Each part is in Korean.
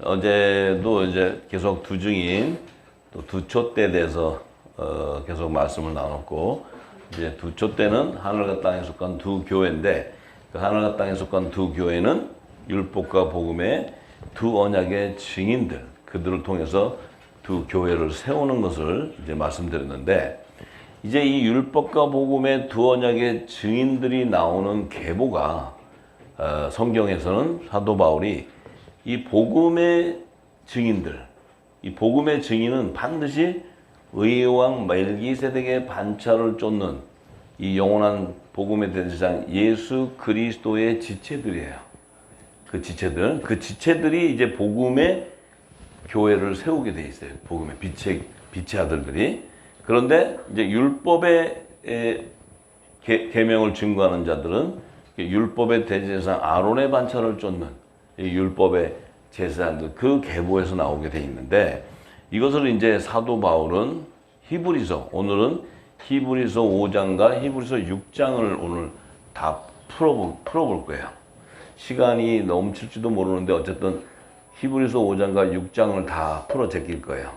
어제도 이제 계속 두중인 또 두초 때에 대해서 계속 말씀을 나눴고, 이제 두초 때는 하늘과 땅에 속한 두 교회인데, 그 하늘과 땅에 속한 두 교회는 율법과 복음의 두 언약의 증인들, 그들을 통해서 두 교회를 세우는 것을 이제 말씀드렸는데, 이제 이 율법과 복음의 두 언약의 증인들이 나오는 계보가 성경에서는 사도 바울이 이 복음의 증인들, 이 복음의 증인은 반드시 의의 왕 멜기세덱의 반차를 쫓는 이 영원한 복음의 대제사장 예수 그리스도의 지체들이에요. 그 지체들이 이제 복음의 교회를 세우게 돼 있어요. 복음의 빛의 아들들이. 그런데 이제 율법의 계명을 증거하는 자들은 율법의 대제사장 아론의 반차를 쫓는 이 율법의 제사장들, 그 계보에서 나오게 돼 있는데, 이것을 이제 사도 바울은 오늘은 히브리서 5장과 히브리서 6장을 오늘 다 풀어볼 거예요. 시간이 넘칠지도 모르는데 어쨌든 히브리서 5장과 6장을 다 풀어 제낄 거예요.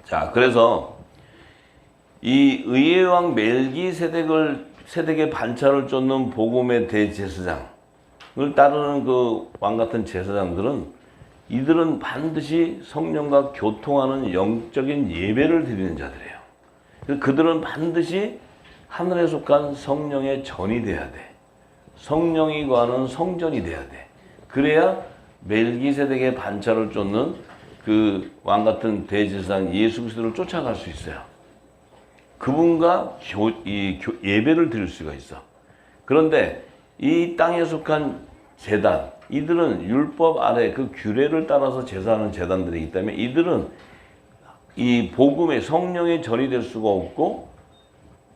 자, 그래서 이 의의 왕 멜기세덱의 반차를 쫓는 복음의 대제사장을 따르는 그 왕 같은 제사장들은, 이들은 반드시 성령과 교통하는 영적인 예배를 드리는 자들이에요. 그들은 반드시 하늘에 속한 성령의 전이 돼야 돼. 성령이 거하는 성전이 돼야 돼. 그래야 멜기세덱의 반차를 쫓는 그 왕 같은 대제사장 예수 그리스도를 쫓아갈 수 있어요. 그분과 예배를 드릴 수가 있어. 그런데 이 땅에 속한 제단, 이들은 율법 아래 그 규례를 따라서 제사하는 제단들이기 때문에 이들은 이 복음의 성령의 전이 될 수가 없고,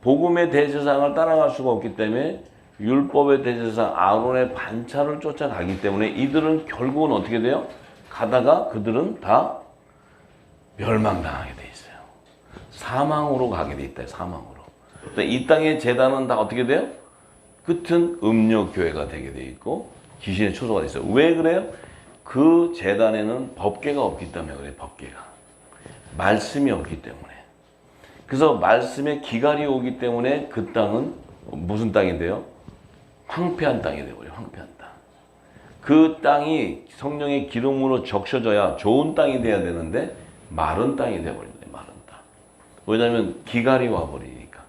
복음의 대제사장을 따라갈 수가 없기 때문에 율법의 대제사장 아론의 반차를 쫓아가기 때문에 이들은 결국은 어떻게 돼요? 가다가 그들은 다 멸망당하게 돼 있어요. 사망으로 가게 돼 있다. 사망으로. 이 땅의 제단은 다 어떻게 돼요? 끝은 음료교회가 되게 돼 있고 귀신의 초소가 돼 있어요. 왜 그래요? 그 제단에는 법궤가 없기 때문에 그래요. 법궤가. 말씀이 없기 때문에. 그래서 말씀의 기갈이 오기 때문에 그 땅은 무슨 땅이 돼요? 황폐한 땅이 되어버려요. 황폐한 땅. 그 땅이 성령의 기름으로 적셔져야 좋은 땅이 돼야 되는데 마른 땅이 되어버린다. 마른 땅. 왜냐하면 기갈이 와버리니까.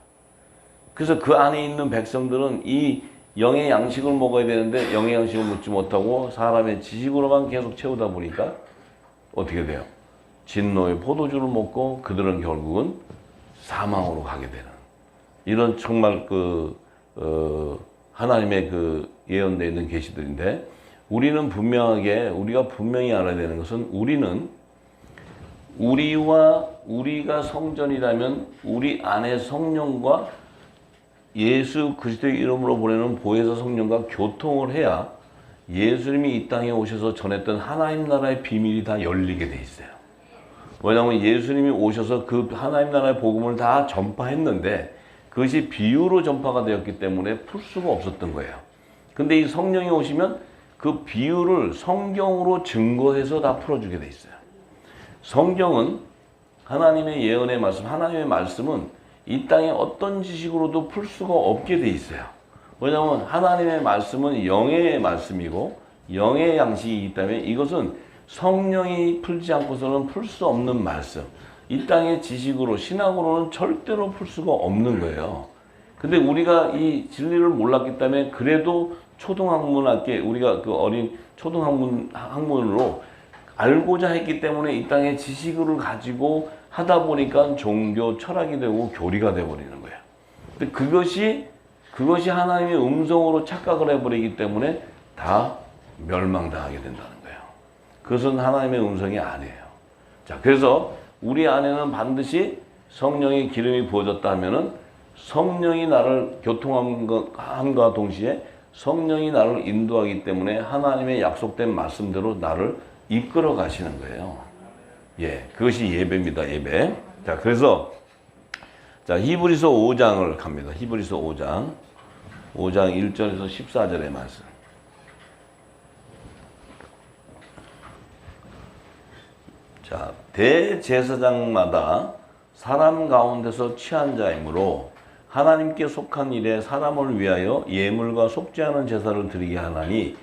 그래서 그 안에 있는 백성들은 이 영의 양식을 먹어야 되는데 영의 양식을 먹지 못하고 사람의 지식으로만 계속 채우다 보니까 어떻게 돼요? 진노의 포도주를 먹고 그들은 결국은 사망으로 가게 되는, 이런 정말 하나님의 그 예언되어 있는 계시들인데, 우리가 분명히 알아야 되는 것은, 우리가 성전이라면 우리 안에 성령과 예수 그리스도의 이름으로 보내는 보혜사 성령과 교통을 해야 예수님이 이 땅에 오셔서 전했던 하나님 나라의 비밀이 다 열리게 돼 있어요. 왜냐하면 예수님이 오셔서 그 하나님 나라의 복음을 다 전파했는데 그것이 비유로 전파가 되었기 때문에 풀 수가 없었던 거예요. 근데 이 성령이 오시면 그 비유를 성경으로 증거해서 다 풀어주게 돼 있어요. 성경은 하나님의 예언의 말씀, 하나님의 말씀은 이 땅에 어떤 지식으로도 풀 수가 없게 돼 있어요. 왜냐하면 하나님의 말씀은 영의 말씀이고 영의 양식이기 때문에 이것은 성령이 풀지 않고서는 풀 수 없는 말씀. 이 땅의 지식으로, 신학으로는 절대로 풀 수가 없는 거예요. 근데 우리가 이 진리를 몰랐기 때문에 그래도 초등학문학계, 우리가 그 어린 학문으로 알고자 했기 때문에 이 땅의 지식을 가지고 하다 보니까 종교 철학이 되고 교리가 되어버리는 거예요. 근데 그것이 하나님의 음성으로 착각을 해버리기 때문에 다 멸망당하게 된다는 거예요. 그것은 하나님의 음성이 아니에요. 자, 그래서 우리 안에는 반드시 성령의 기름이 부어졌다 하면은 성령이 나를 교통함과 동시에 성령이 나를 인도하기 때문에 하나님의 약속된 말씀대로 나를 이끌어 가시는 거예요. 예, 그것이 예배입니다. 예배. 자, 그래서 히브리서 5장을 갑니다. 히브리서 5장 1절에서 14절의 말씀. 자, 대제사장마다 사람 가운데서 취한 자이므로 하나님께 속한 일에 사람을 위하여 예물과 속죄하는 제사를 드리게 하나니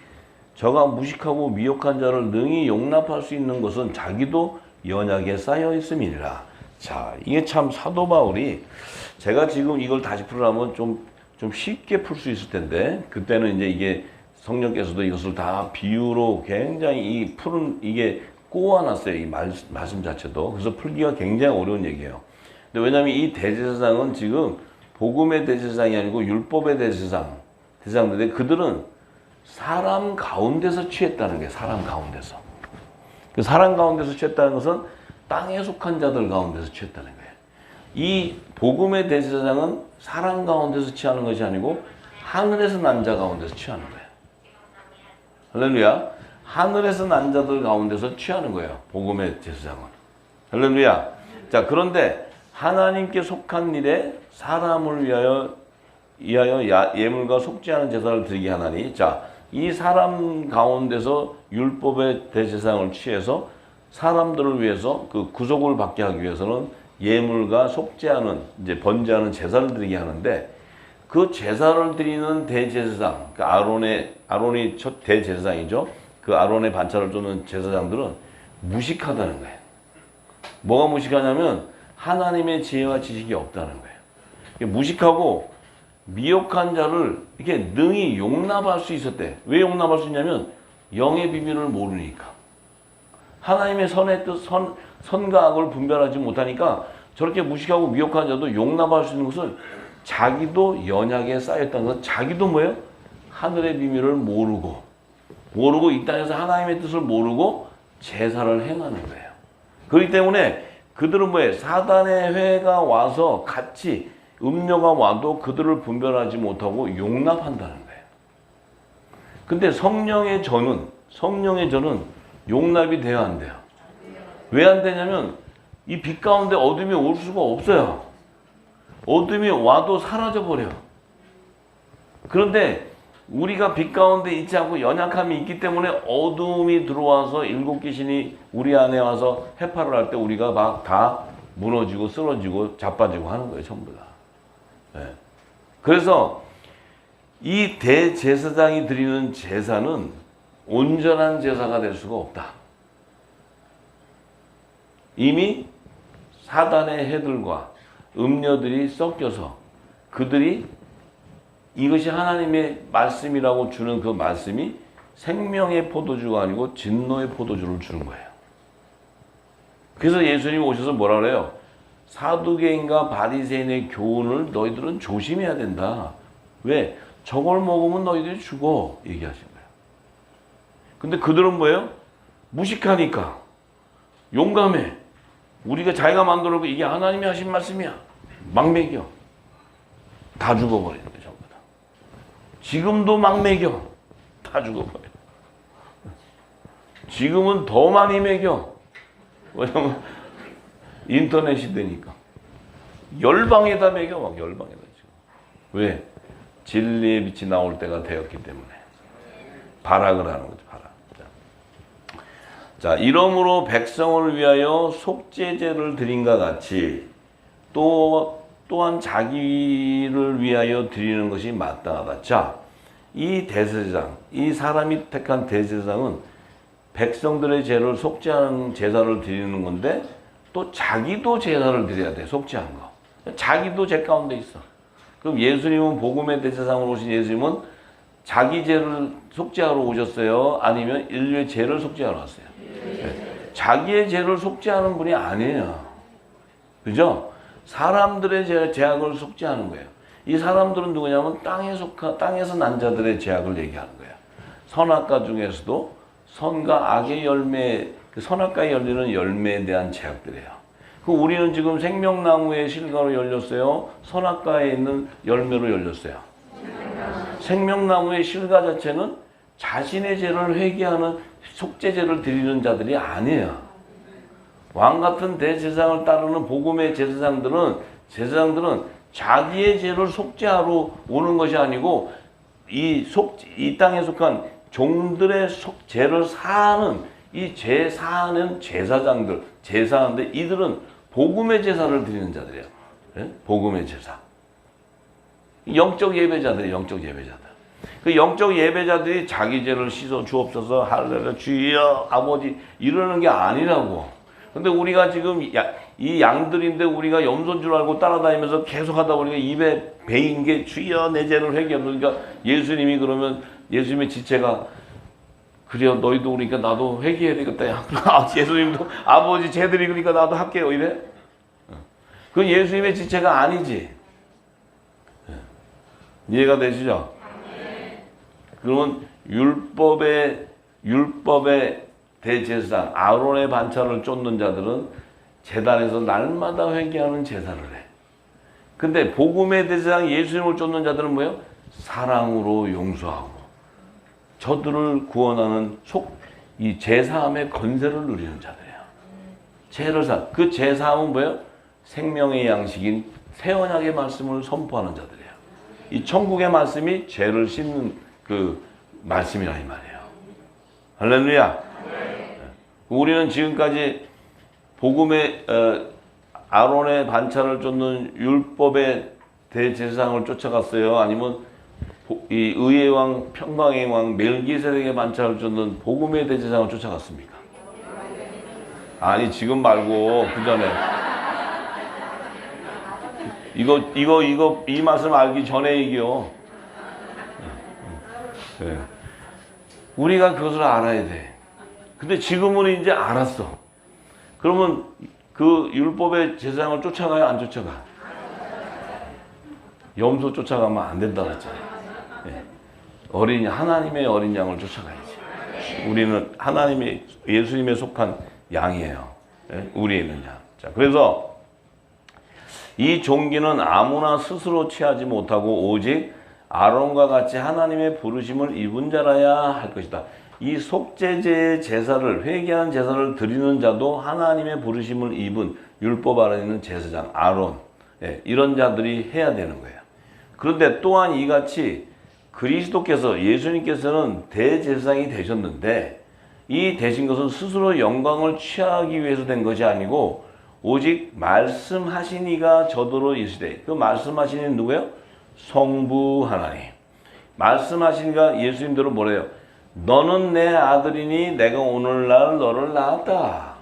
저가 무식하고 미혹한 자를 능히 용납할 수 있는 것은 자기도 연약에 쌓여 있음이니라. 자, 이게 참 사도 바울이 제가 지금 이걸 다시 풀으려면 좀 쉽게 풀 수 있을 텐데 그때는 이제 이게 성령께서도 이것을 다 비유로 굉장히 이 푸른 이게 꼬아놨어요. 이 말씀 자체도. 그래서 풀기가 굉장히 어려운 얘기예요. 근데 왜냐하면 이 대제사장은 지금 복음의 대제사장이 아니고 율법의 대제사장인데 그들은 사람 가운데서 취했다는 게 사람 가운데서. 그 사람 가운데서 취했다는 것은 땅에 속한 자들 가운데서 취했다는 거예요. 이 복음의 대제사장은 사람 가운데서 취하는 것이 아니고 하늘에서 난 자 가운데서 취하는 거예요. 할렐루야. 하늘에서 난 자들 가운데서 취하는 거예요. 복음의 제사장은. 할렐루야. 자, 그런데 하나님께 속한 일에 사람을 위하여 예물과 속죄하는 제사를 드리게 하나니, 자, 이 사람 가운데서 율법의 대제사장을 취해서 사람들을 위해서 그 구속을 받게 하기 위해서는 예물과 속죄하는 이제 번제하는 제사를 드리게 하는데 그 제사를 드리는 대제사장, 그 아론이 첫 대제사장이죠. 그 아론의 반차를 쫓는 제사장들은 무식하다는 거예요. 뭐가 무식하냐면 하나님의 지혜와 지식이 없다는 거예요. 무식하고 미혹한 자를 이렇게 능히 용납할 수 있었대. 왜 용납할 수 있냐면 영의 비밀을 모르니까. 하나님의 선의 뜻, 선과 악을 분별하지 못하니까 저렇게 무식하고 미혹한 자도 용납할 수 있는 것은 자기도 연약에 쌓였다는 것은 자기도 뭐예요? 하늘의 비밀을 모르고 이 땅에서 하나님의 뜻을 모르고 제사를 행하는 거예요. 그렇기 때문에 그들은 뭐예요? 사단의 회가 와서 같이 음료가 와도 그들을 분별하지 못하고 용납한다는 거예요. 근데 성령의 전은 용납이 돼야 안 돼요. 왜 안 되냐면 이 빛 가운데 어둠이 올 수가 없어요. 어둠이 와도 사라져 버려. 그런데 우리가 빛 가운데 있지 않고 연약함이 있기 때문에 어둠이 들어와서 일곱 귀신이 우리 안에 와서 해파를 할 때 우리가 막 다 무너지고 쓰러지고 자빠지고 하는 거예요. 전부 다. 네. 그래서 이 대제사장이 드리는 제사는 온전한 제사가 될 수가 없다. 이미 사단의 해들과 음녀들이 섞여서 그들이 이것이 하나님의 말씀이라고 주는 그 말씀이 생명의 포도주가 아니고 진노의 포도주를 주는 거예요. 그래서 예수님이 오셔서 뭐라 그래요? 사두개인과 바리새인의 교훈을 너희들은 조심해야 된다. 왜? 저걸 먹으면 너희들이 죽어. 얘기하신 거예요. 근데 그들은 뭐예요? 무식하니까. 용감해. 우리가 자기가 만들어놓고 이게 하나님이 하신 말씀이야. 막 먹여. 다 죽어버리는 거예요. 전부 다. 지금도 막 먹여. 다 죽어버려. 지금은 더 많이 먹여. 왜냐면 인터넷 시대니까. 열방에다 먹여. 막 열방에다 지금. 왜? 진리의 빛이 나올 때가 되었기 때문에. 발악을 하는 거죠. 발악. 자, 이러므로 백성을 위하여 속죄제를 드린과 같이 또한 자기를 위하여 드리는 것이 마땅하다. 자, 이 대제사장, 이 사람이 택한 대제사장은 백성들의 죄를 속죄하는 제사를 드리는 건데 또 자기도 제사를 드려야 돼. 속죄한 거. 자기도 죄 가운데 있어. 그럼 예수님은 복음의 대제사장으로 오신 예수님은 자기 죄를 속죄하러 오셨어요? 아니면 인류의 죄를 속죄하러 왔어요? 자기의 죄를 속죄하는 분이 아니에요. 그죠? 사람들의 죄악을 속죄하는 거예요. 이 사람들은 누구냐면 땅에서 난 자들의 죄악을 얘기하는 거예요. 선악과 중에서도 선과 악의 열매, 선악과에 열리는 열매에 대한 죄악들이에요. 우리는 지금 생명나무의 실과로 열렸어요? 선악과에 있는 열매로 열렸어요? 생명나무의 실과 자체는 자신의 죄를 회개하는 속죄제를 드리는 자들이 아니에요. 왕같은 대제사장을 따르는 복음의 제사장들은 자기의 죄를 속죄하러 오는 것이 아니고 이 땅에 속한 종들의 죄를 사하는 이 제사하는 제사장들, 제사하는데 이들은 복음의 제사를 드리는 자들이에요. 예? 복음의 제사. 영적 예배자들이에요. 영적 예배자들. 그 영적 예배자들이 자기 죄를 씻어 주옵소서, 할렐루야, 주여, 아버지 이러는 게 아니라고. 근데 우리가 지금 이 양들인데 우리가 염소인 줄 알고 따라다니면서 계속 하다 보니까 입에 배인 게 주여 내 죄를 회개하면, 그러니까 예수님이 그러면 예수님의 지체가 그래요 너희도 그러니까 나도 회개해야 되겠다. 야. 예수님도 아버지 죄들이 그러니까 나도 할게요 이래. 그건 예수님의 지체가 아니지. 이해가 되시죠? 그러면 율법의 대제사장 아론의 반차를 쫓는 자들은 제단에서 날마다 회개하는 제사를 해. 근데 복음의 대제사장 예수님을 쫓는 자들은 뭐예요? 사랑으로 용서하고 저들을 구원하는 이 제사함의 건세를 누리는 자들이에요. 죄를 그 제사함은 뭐예요? 생명의 양식인 새 언약의 말씀을 선포하는 자들이에요. 이 천국의 말씀이 죄를 씻는 그 말씀이라 이 말이에요. 할렐루야. 우리는 지금까지 복음의 아론의 반차를 쫓는 율법의 대제사장을 쫓아갔어요? 아니면 이 의의 왕, 평강의 왕, 멜기세덱의 반차를 쫓는 복음의 대제사장을 쫓아갔습니까? 아니 지금 말고 그 전에 이 말씀 알기 전에 얘기요. 네. 우리가 그것을 알아야 돼. 근데 지금은 이제 알았어. 그러면 그 율법의 제사장을 쫓아가요? 안 쫓아가? 염소 쫓아가면 안 된다 그랬잖아요. 네. 하나님의 어린 양을 쫓아가야지. 우리는 예수님에 속한 양이에요. 네? 우리에 있는 양. 자, 그래서 이 종기는 아무나 스스로 취하지 못하고 오직 아론과 같이 하나님의 부르심을 입은 자라야 할 것이다. 이 속죄제의 제사를, 회개한 제사를 드리는 자도 하나님의 부르심을 입은 율법 아래 있는 제사장 아론, 이런 자들이 해야 되는 거예요. 그런데 또한 이같이 그리스도께서, 예수님께서는 대제사장이 되셨는데 이 되신 것은 스스로 영광을 취하기 위해서 된 것이 아니고 오직 말씀하신 이가 저더러 이시되, 그 말씀하신 이는 누구예요? 성부 하나님. 말씀하신 이가 예수님대로 뭐래요? 너는 내 아들이니 내가 오늘날 너를 낳았다.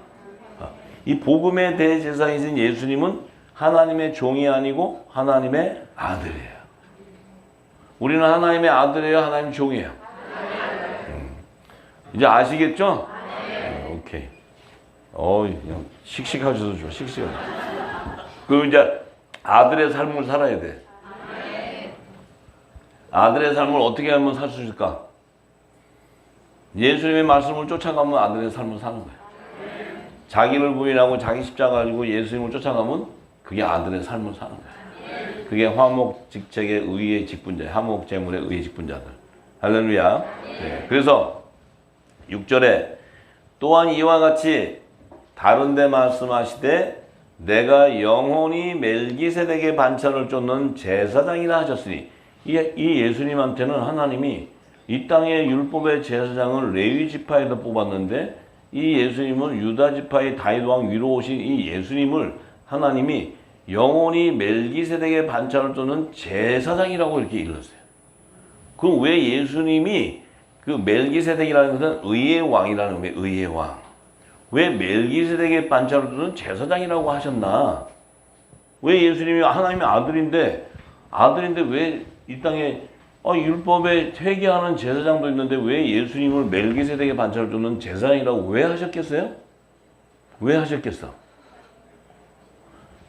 이 복음의 대제사장이신 예수님은 하나님의 종이 아니고 하나님의 아들이에요. 우리는 하나님의 아들이에요? 하나님의 종이에요? 이제 아시겠죠? 오케이. 그냥 씩씩하셔도 좋아. 씩씩하셔. 그럼 이제 아들의 삶을 살아야 돼. 아들의 삶을 어떻게 하면 살 수 있을까? 예수님의 말씀을 쫓아가면 아들의 삶을 사는 거예요. 자기를 부인하고 자기 십자가 가지고 예수님을 쫓아가면 그게 아들의 삶을 사는 거예요. 그게 화목직책의 의의 직분자, 화목제물의 의의 직분자들. 할렐루야. 네. 그래서 6절에 또한 이와 같이 다른 데 말씀하시되 내가 영원히 멜기세덱의 반차를 쫓는 제사장이라 하셨으니, 이 예수님한테는 하나님이 이 땅의 율법의 제사장을 레위 지파에서 뽑았는데 이 예수님은 유다 지파의 다윗 왕 위로 오신 이 예수님을 하나님이 영원히 멜기세덱의 반차를 쫓는 제사장이라고 이렇게 일렀어요. 그럼 왜 예수님이 그 멜기세덱이라는 것은 의의 왕이라는 의미예요. 의의 왕. 왜 멜기세덱의 반차를 쫓는 제사장이라고 하셨나? 왜 예수님이 하나님의 아들인데 왜 이 땅에 율법에 회개하는 제사장도 있는데 왜 예수님을 멜기세덱의 반차를 쫓는 제사장이라고 왜 하셨겠어요? 왜 하셨겠어?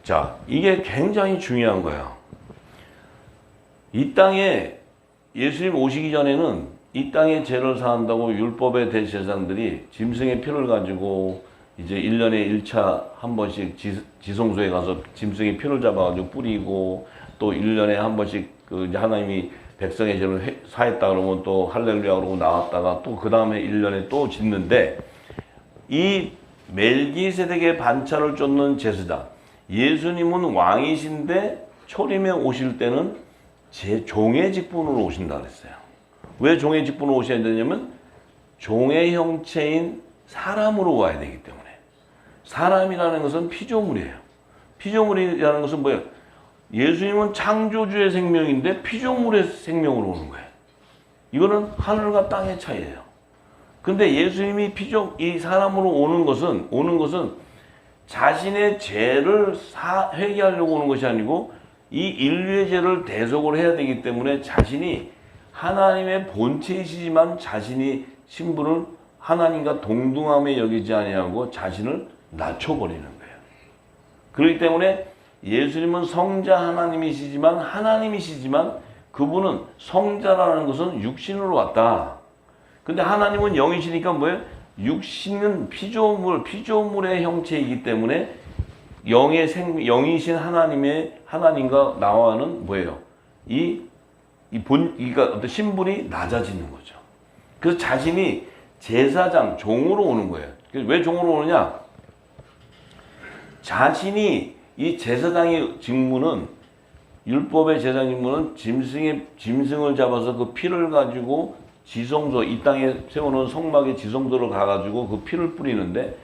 자, 이게 굉장히 중요한 거예요. 이 땅에 예수님 오시기 전에는 이 땅에 죄를 사한다고 율법의 대제사장들이 짐승의 피를 가지고 이제 1년에 1차 한 번씩 지성소에 가서 짐승의 피를 잡아가지고 뿌리고, 또 1년에 한 번씩 그 이제 하나님이 백성의 죄를 사했다 그러면 또 할렐루야 그러고 나왔다가 또 그 다음에 1년에 또 짓는데, 이 멜기세덱의 반차를 쫓는 제사장, 예수님은 왕이신데 초림에 오실 때는 제 종의 직분으로 오신다 그랬어요. 왜 종의 직분으로 오셔야 되냐면 종의 형체인 사람으로 와야 되기 때문에. 사람이라는 것은 피조물이에요. 피조물이라는 것은 뭐예요? 예수님은 창조주의 생명인데 피조물의 생명으로 오는 거예요. 이거는 하늘과 땅의 차이예요. 근데 예수님이 이 사람으로 오는 것은 자신의 죄를 회개하려고 오는 것이 아니고 이 인류의 죄를 대속을 해야 되기 때문에 자신이 하나님의 본체이시지만 자신이 신분을 하나님과 동등함에 여기지 아니하고 자신을 낮춰버리는 거예요. 그렇기 때문에 예수님은 성자 하나님이시지만 그분은 성자라는 것은 육신으로 왔다. 근데 하나님은 영이시니까 뭐예요? 육신은 피조물의 형체이기 때문에 영이신 하나님과 나와는 뭐예요? 그러니까 어떤 신분이 낮아지는 거죠. 그래서 자신이 제사장, 종으로 오는 거예요. 왜 종으로 오느냐? 자신이 이 제사장의 직무는, 율법의 제사장 직무는 짐승을 잡아서 그 피를 가지고 지성소, 이 땅에 세워놓은 성막의 지성소로 가가지고 그 피를 뿌리는데,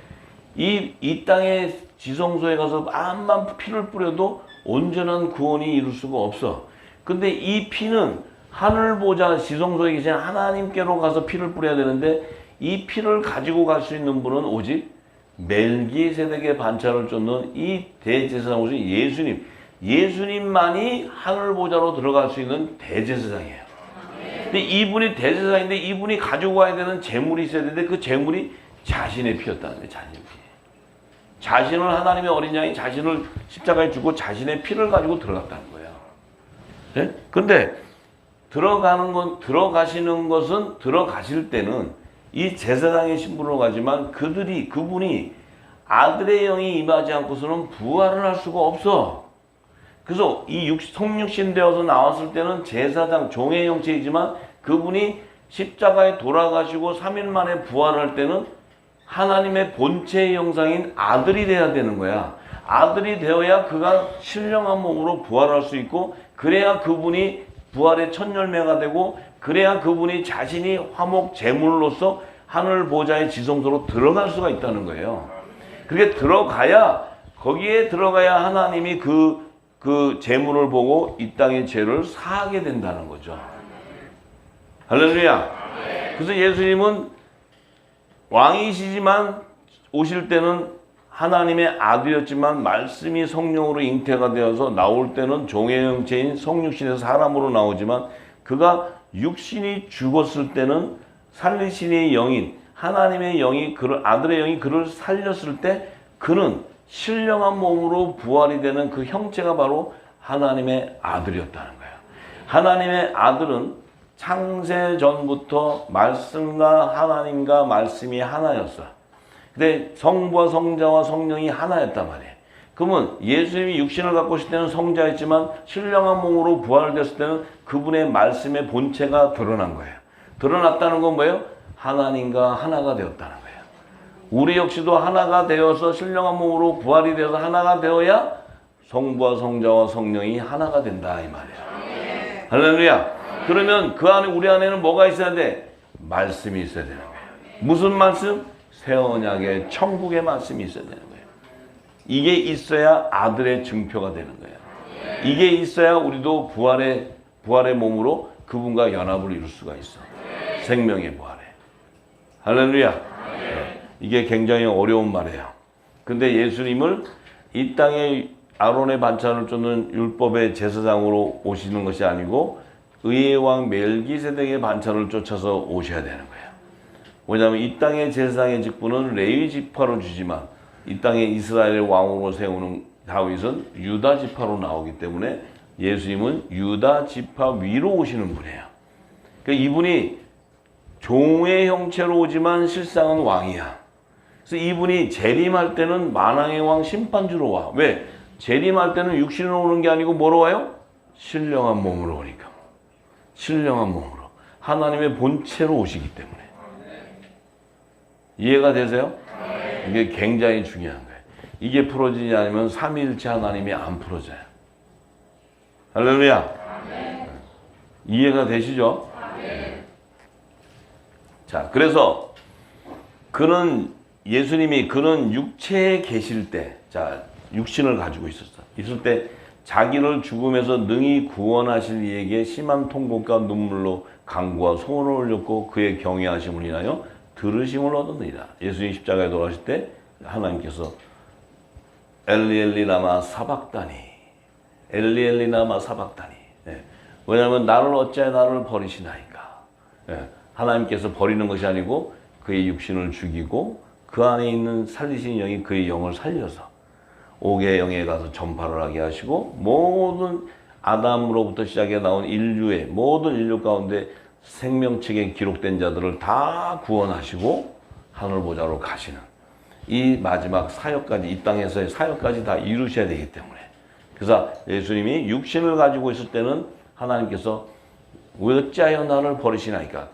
이 땅의 지성소에 가서 암만 피를 뿌려도 온전한 구원이 이룰 수가 없어. 근데 이 피는 하늘 보좌 지성소에 계신 하나님께로 가서 피를 뿌려야 되는데, 이 피를 가지고 갈 수 있는 분은 오직 멜기세덱의 반차를 쫓는 이 대제사장으로서 예수님만이 하늘 보좌로 들어갈 수 있는 대제사장이에요. 근데 이분이 대제사장인데 이분이 가지고 와야 되는 재물이 있어야 되는데 그 재물이 자신의 피였다는 거예요. 자신의 피. 자신을 하나님의 어린 양이 자신을 십자가에 주고 자신의 피를 가지고 들어갔다는 거예요. 네? 근데 들어가실 때는 이 제사장의 신분으로 가지만 그분이 아들의 영이 임하지 않고서는 부활을 할 수가 없어. 그래서 이 성육신 되어서 나왔을 때는 제사장, 종의 형체이지만 그분이 십자가에 돌아가시고 3일 만에 부활할 때는 하나님의 본체의 형상인 아들이 돼야 되는 거야. 아들이 되어야 그가 신령한 몸으로 부활할 수 있고, 그래야 그분이 부활의 첫 열매가 되고, 그래야 그분이 자신이 화목 제물로서 하늘 보좌의 지성소로 들어갈 수가 있다는 거예요. 그게 거기에 들어가야 하나님이 그 제물을 보고 이 땅의 죄를 사하게 된다는 거죠. 할렐루야. 그래서 예수님은 왕이시지만 오실 때는 하나님의 아들이었지만 말씀이 성령으로 잉태가 되어서 나올 때는 종의 형체인 성육신에서 사람으로 나오지만, 그가 육신이 죽었을 때는 살리신의 영인 하나님의 영이 아들의 영이 그를 살렸을 때 그는 신령한 몸으로 부활이 되는 그 형체가 바로 하나님의 아들이었다는 거예요. 하나님의 아들은 창세 전부터 말씀과 하나님과 말씀이 하나였어. 근데 성부와 성자와 성령이 하나였단 말이에요. 그러면 예수님이 육신을 갖고 오실 때는 성자였지만 신령한 몸으로 부활됐을 때는 그분의 말씀의 본체가 드러난 거예요. 드러났다는 건 뭐예요? 하나님과 하나가 되었다는 거예요. 우리 역시도 하나가 되어서 신령한 몸으로 부활이 되어서 하나가 되어야 성부와 성자와 성령이 하나가 된다 이 말이에요. 할렐루야. 그러면 그 안에 우리 안에는 뭐가 있어야 돼? 말씀이 있어야 되는 거예요. 무슨 말씀? 새 언약의 천국의 말씀이 있어야 되는 거예요. 이게 있어야 아들의 증표가 되는 거예요. 이게 있어야 우리도 부활의 몸으로 그분과 연합을 이룰 수가 있어. 생명의 부활에. 할렐루야. 이게 굉장히 어려운 말이에요. 근데 예수님을 이 땅에 아론의 반찬을 쫓는 율법의 제사장으로 오시는 것이 아니고 의의 왕 멜기세덱의 반찬을 쫓아서 오셔야 되는 거예요. 왜냐하면 이 땅의 제사장의 직분은 레위 지파로 주지만 이 땅에 이스라엘의 왕으로 세우는 다윗은 유다 지파로 나오기 때문에 예수님은 유다 지파 위로 오시는 분이에요. 그러니까 이분이 종의 형체로 오지만 실상은 왕이야. 그래서 이분이 재림할 때는 만왕의 왕 심판주로 와. 왜? 재림할 때는 육신으로 오는 게 아니고 뭐로 와요? 신령한 몸으로 오니까. 신령한 몸으로. 하나님의 본체로 오시기 때문에. 이해가 되세요? 이게 굉장히 중요한 거예요. 이게 풀어지지 않으면 삼위일체 하나님이 안 풀어져요. 할렐루야. 이해가 되시죠? 자, 그래서 그는 예수님이 그런 육체에 계실 때, 자, 육신을 가지고 있을 때 자기를 죽음에서 능히 구원하실 이에게 심한 통곡과 눈물로 간구와 소원을 올렸고 그의 경외하심을 인하여 들으심을 얻었느니라. 예수님 십자가에 돌아가실 때 하나님께서 엘리 엘리 라마 사박다니, 엘리 엘리 라마 사박다니. 예. 왜냐하면 나를 어찌하여 나를 버리시나이까. 예. 하나님께서 버리는 것이 아니고 그의 육신을 죽이고 그 안에 있는 살리신 영이 그의 영을 살려서 옥의 영에 가서 전파를 하게 하시고 모든 아담으로부터 시작해 나온 인류의 모든 인류 가운데 생명책에 기록된 자들을 다 구원하시고 하늘 보좌로 가시는 이 마지막 사역까지, 이 땅에서의 사역까지 다 이루셔야 되기 때문에, 그래서 예수님이 육신을 가지고 있을 때는 하나님께서 어찌하여 나를 버리시나이까.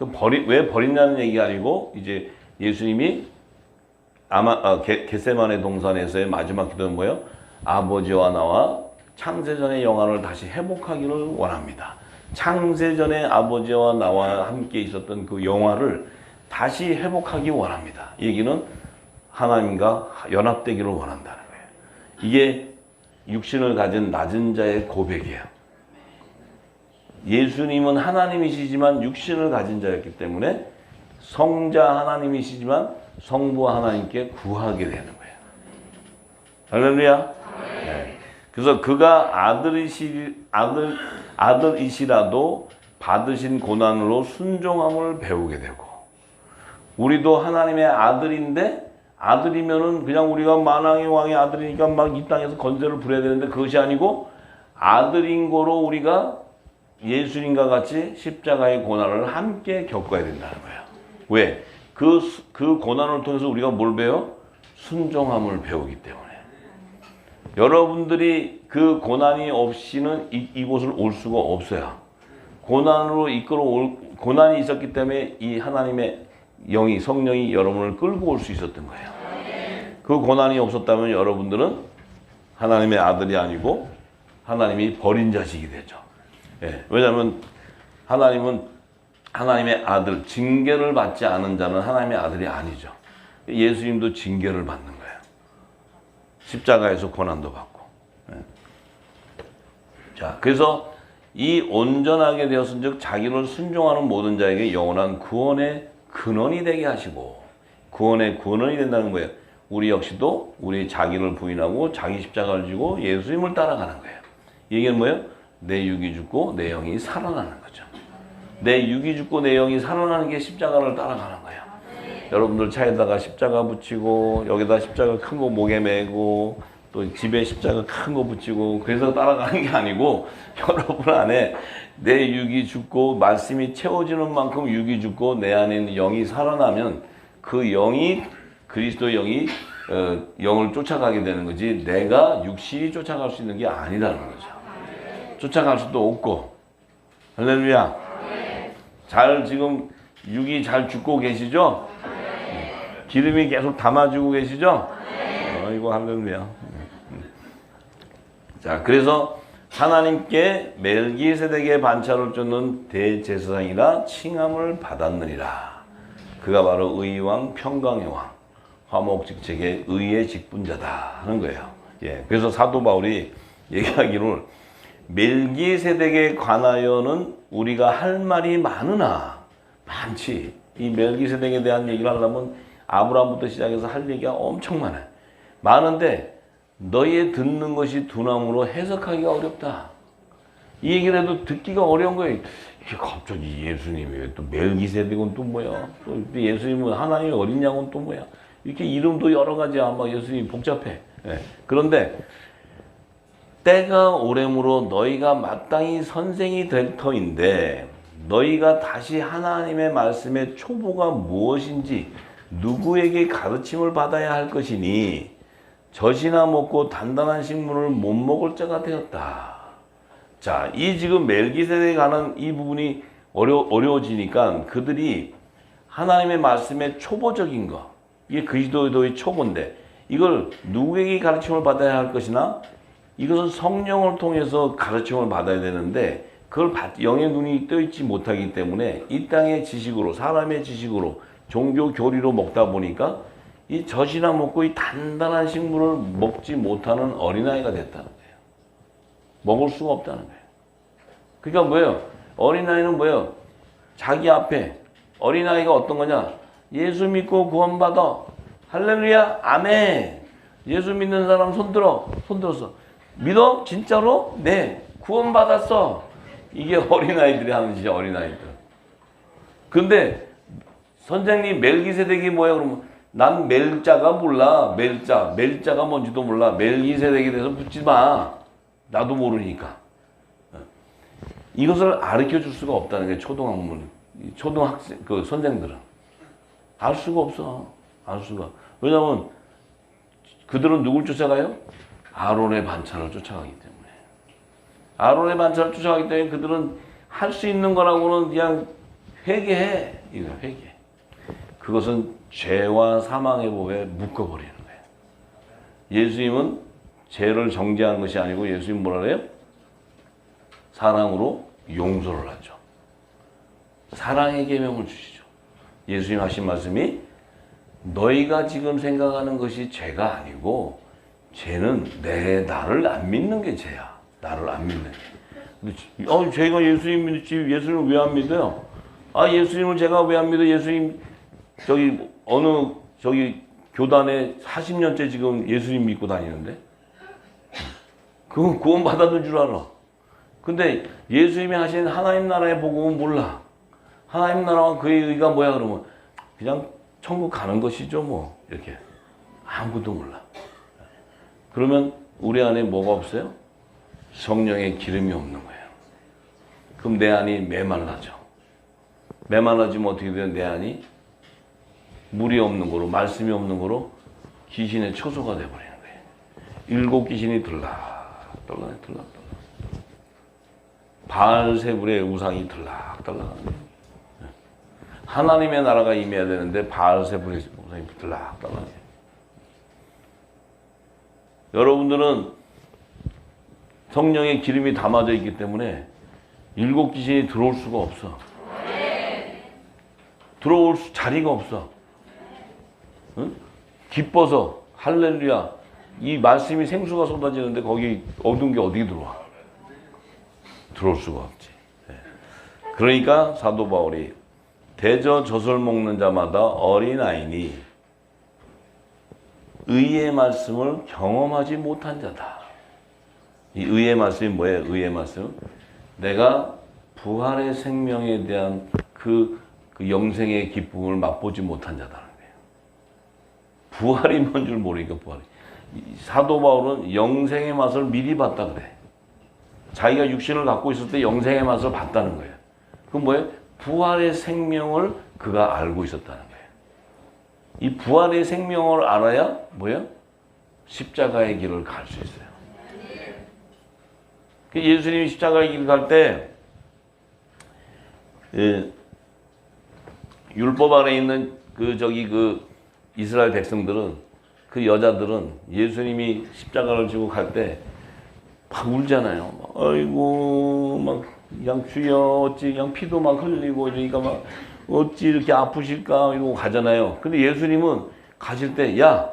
왜 버린다는 얘기가 아니고 이제 예수님이 겟세마네 동산에서의 마지막 기도는 뭐예요? 아버지와 나와 창세전의 영광을 다시 회복하기를 원합니다. 창세전에 아버지와 나와 함께 있었던 그 영화를 다시 회복하기 원합니다. 이 얘기는 하나님과 연합되기를 원한다는 거예요. 이게 육신을 가진 낮은 자의 고백이에요. 예수님은 하나님이시지만 육신을 가진 자였기 때문에 성자 하나님이시지만 성부 하나님께 구하게 되는 거예요. 할렐루야. 네. 그래서 그가 아들이시라도 받으신 고난으로 순종함을 배우게 되고, 우리도 하나님의 아들인데, 아들이면은 그냥 우리가 만왕의 왕의 아들이니까 막 이 땅에서 건세를 부려야 되는데 그것이 아니고 아들인 거로 우리가 예수님과 같이 십자가의 고난을 함께 겪어야 된다는 거예요. 왜? 그 고난을 통해서 우리가 뭘 배워? 순종함을 배우기 때문에. 여러분들이 그 고난이 없이는 이곳을 올 수가 없어요. 고난이 있었기 때문에 이 하나님의 영이, 성령이 여러분을 끌고 올 수 있었던 거예요. 그 고난이 없었다면 여러분들은 하나님의 아들이 아니고 하나님이 버린 자식이 되죠. 예, 왜냐하면 하나님은 하나님의 아들, 징계를 받지 않은 자는 하나님의 아들이 아니죠. 예수님도 징계를 받는 거예요. 십자가에서 고난도 받고. 예. 자, 그래서 이 온전하게 되었은즉 자기를 순종하는 모든 자에게 영원한 구원의 근원이 되게 하시고, 구원의 근원이 된다는 거예요. 우리 역시도 우리 자기를 부인하고 자기 십자가를 지고 예수님을 따라가는 거예요. 이 얘기는 뭐예요? 내 육이 죽고 내 영이 살아나는 거죠. 내 육이 죽고 내 영이 살아나는 게 십자가를 따라가는 거예요. 여러분들 차에다가 십자가 붙이고 여기다 십자가 큰 거 목에 메고 또 집에 십자가 큰 거 붙이고 그래서 따라가는 게 아니고, 여러분 안에 내 육이 죽고 말씀이 채워지는 만큼 육이 죽고 내 안에 있는 영이 살아나면 그 영이, 그리스도의 영이 영을 쫓아가게 되는 거지, 내가 육신이 쫓아갈 수 있는 게 아니라는 거죠. 쫓아갈 수도 없고. 할렐루야. 잘 지금 육이 잘 죽고 계시죠? 기름이 계속 담아주고 계시죠? 이거 할렐루야. 자, 그래서 하나님께 멜기세덱의 반차를 쫓는 대제사장이라 칭함을 받았느니라. 그가 바로 의왕, 평강의 왕, 화목직책의 의의 직분자다 하는 거예요. 예, 그래서 사도 바울이 얘기하기를 멜기세덱에 관하여는 우리가 할 말이 많으나, 많지. 이 멜기세덱에 대한 얘기를 하려면 아브라함부터 시작해서 할 얘기가 엄청 많아요. 많은데 너희의 듣는 것이 두나무로 해석하기가 어렵다. 이 얘기를 해도 듣기가 어려운 거예요. 이게 갑자기 예수님이 왜 또 멜기세덱은 또 뭐야? 또 예수님은 하나님의 어린 양은 또 뭐야? 이렇게 이름도 여러 가지야. 막 예수님이 복잡해. 예. 그런데 때가 오래므로 너희가 마땅히 선생이 될 터인데, 너희가 다시 하나님의 말씀의 초보가 무엇인지 누구에게 가르침을 받아야 할 것이니 젖이나 먹고 단단한 식물을 못 먹을 자가 되었다. 자, 이 지금 멜기세덱에 관한 이 부분이 어려워지니까 그들이 하나님의 말씀의 초보적인 거, 이게 그리스도의 초보인데 이걸 누구에게 가르침을 받아야 할 것이나, 이것은 성령을 통해서 가르침을 받아야 되는데 그걸 영의 눈이 떠있지 못하기 때문에 이 땅의 지식으로, 사람의 지식으로, 종교 교리로 먹다 보니까 이 젖이나 먹고 이 단단한 식물을 먹지 못하는 어린아이가 됐다는 거예요. 먹을 수가 없다는 거예요. 그러니까 뭐예요? 어린아이는 뭐예요? 자기 앞에 어린아이가 어떤 거냐? 예수 믿고 구원받아. 할렐루야, 아멘. 예수 믿는 사람 손들어. 손들었어. 믿어? 진짜로? 네. 구원받았어. 이게 어린아이들이 하는 짓이야, 어린아이들. 근데 선생님 멜기세덱이 뭐야? 그러면 난 멜자가 몰라. 멜자가 뭔지도 몰라. 멜기세덱에 대해서 묻지 마. 나도 모르니까. 이것을 가르쳐 줄 수가 없다는 게 초등학생, 그 선생들은. 알 수가 없어. 알 수가. 왜냐면 그들은 누굴 쫓아가요? 아론의 반차를 쫓아가기 때문에. 아론의 반차를 쫓아가기 때문에 그들은 할 수 있는 거라고는 그냥 회개해. 이거 회개. 그것은 죄와 사망의 법에 묶어버리는 거예요. 예수님은 죄를 정죄한 것이 아니고 예수님 뭐라 그래요? 사랑으로 용서를 하죠. 사랑의 계명을 주시죠. 예수님 하신 말씀이 너희가 지금 생각하는 것이 죄가 아니고 죄는 나를 안 믿는 게 죄야. 나를 안 믿는 게. 제가 예수님 믿지 예수님을 왜 안 믿어요? 예수님을 제가 왜 안 믿어? 예수님 어느 교단에 40년째 지금 예수님 믿고 다니는데 그건 구원 받았는 줄 알아. 근데 예수님이 하신 하나님 나라의 복음은 몰라. 하나님 나라와 그의 의가 뭐야 그러면 그냥 천국 가는 것이죠 뭐 이렇게 아무것도 몰라. 그러면 우리 안에 뭐가 없어요? 성령의 기름이 없는 거예요. 그럼 내 안이 메말라져. 메말라지면 어떻게 돼요? 내 안이 물이 없는 거로 말씀이 없는 거로 귀신의 처소가 돼버리는 거예요. 7 귀신이 들락달락 바알세불의 우상이 들락달락 하나님의 나라가 임해야 되는데 바알세불의 우상이 들락달락. 여러분들은 성령의 기름이 담아져 있기 때문에 7 귀신이 들어올 수가 없어. 들어올 자리가 없어. 응? 기뻐서 할렐루야 이 말씀이 생수가 쏟아지는데 거기 어두운 게 어디 들어와? 들어올 수가 없지. 그러니까 사도 바울이 대저 젖을 먹는 자마다 어린아이니 의의 말씀을 경험하지 못한 자다. 이 의의 말씀이 뭐예요? 의의 말씀 내가 부활의 생명에 대한 그 영생의 기쁨을 맛보지 못한 자다는 거예요. 부활이 뭔 줄 모르니까 부활이. 사도 바울은 영생의 맛을 미리 봤다 그래. 자기가 육신을 갖고 있을 때 영생의 맛을 봤다는 거예요. 그럼 뭐예요? 부활의 생명을 그가 알고 있었다는 거예요. 이 부활의 생명을 알아야 뭐예요? 십자가의 길을 갈 수 있어요. 예수님이 십자가의 길을 갈 때 율법 아래 있는 그 이스라엘 백성들은 그 여자들은 예수님이 십자가를 지고 갈 때 막 울잖아요. 아이고 막 그냥 주여 어찌 그냥 피도 막 흘리고 이러니까 막 어찌 이렇게 아프실까 이러고 가잖아요. 근데 예수님은 가실 때 야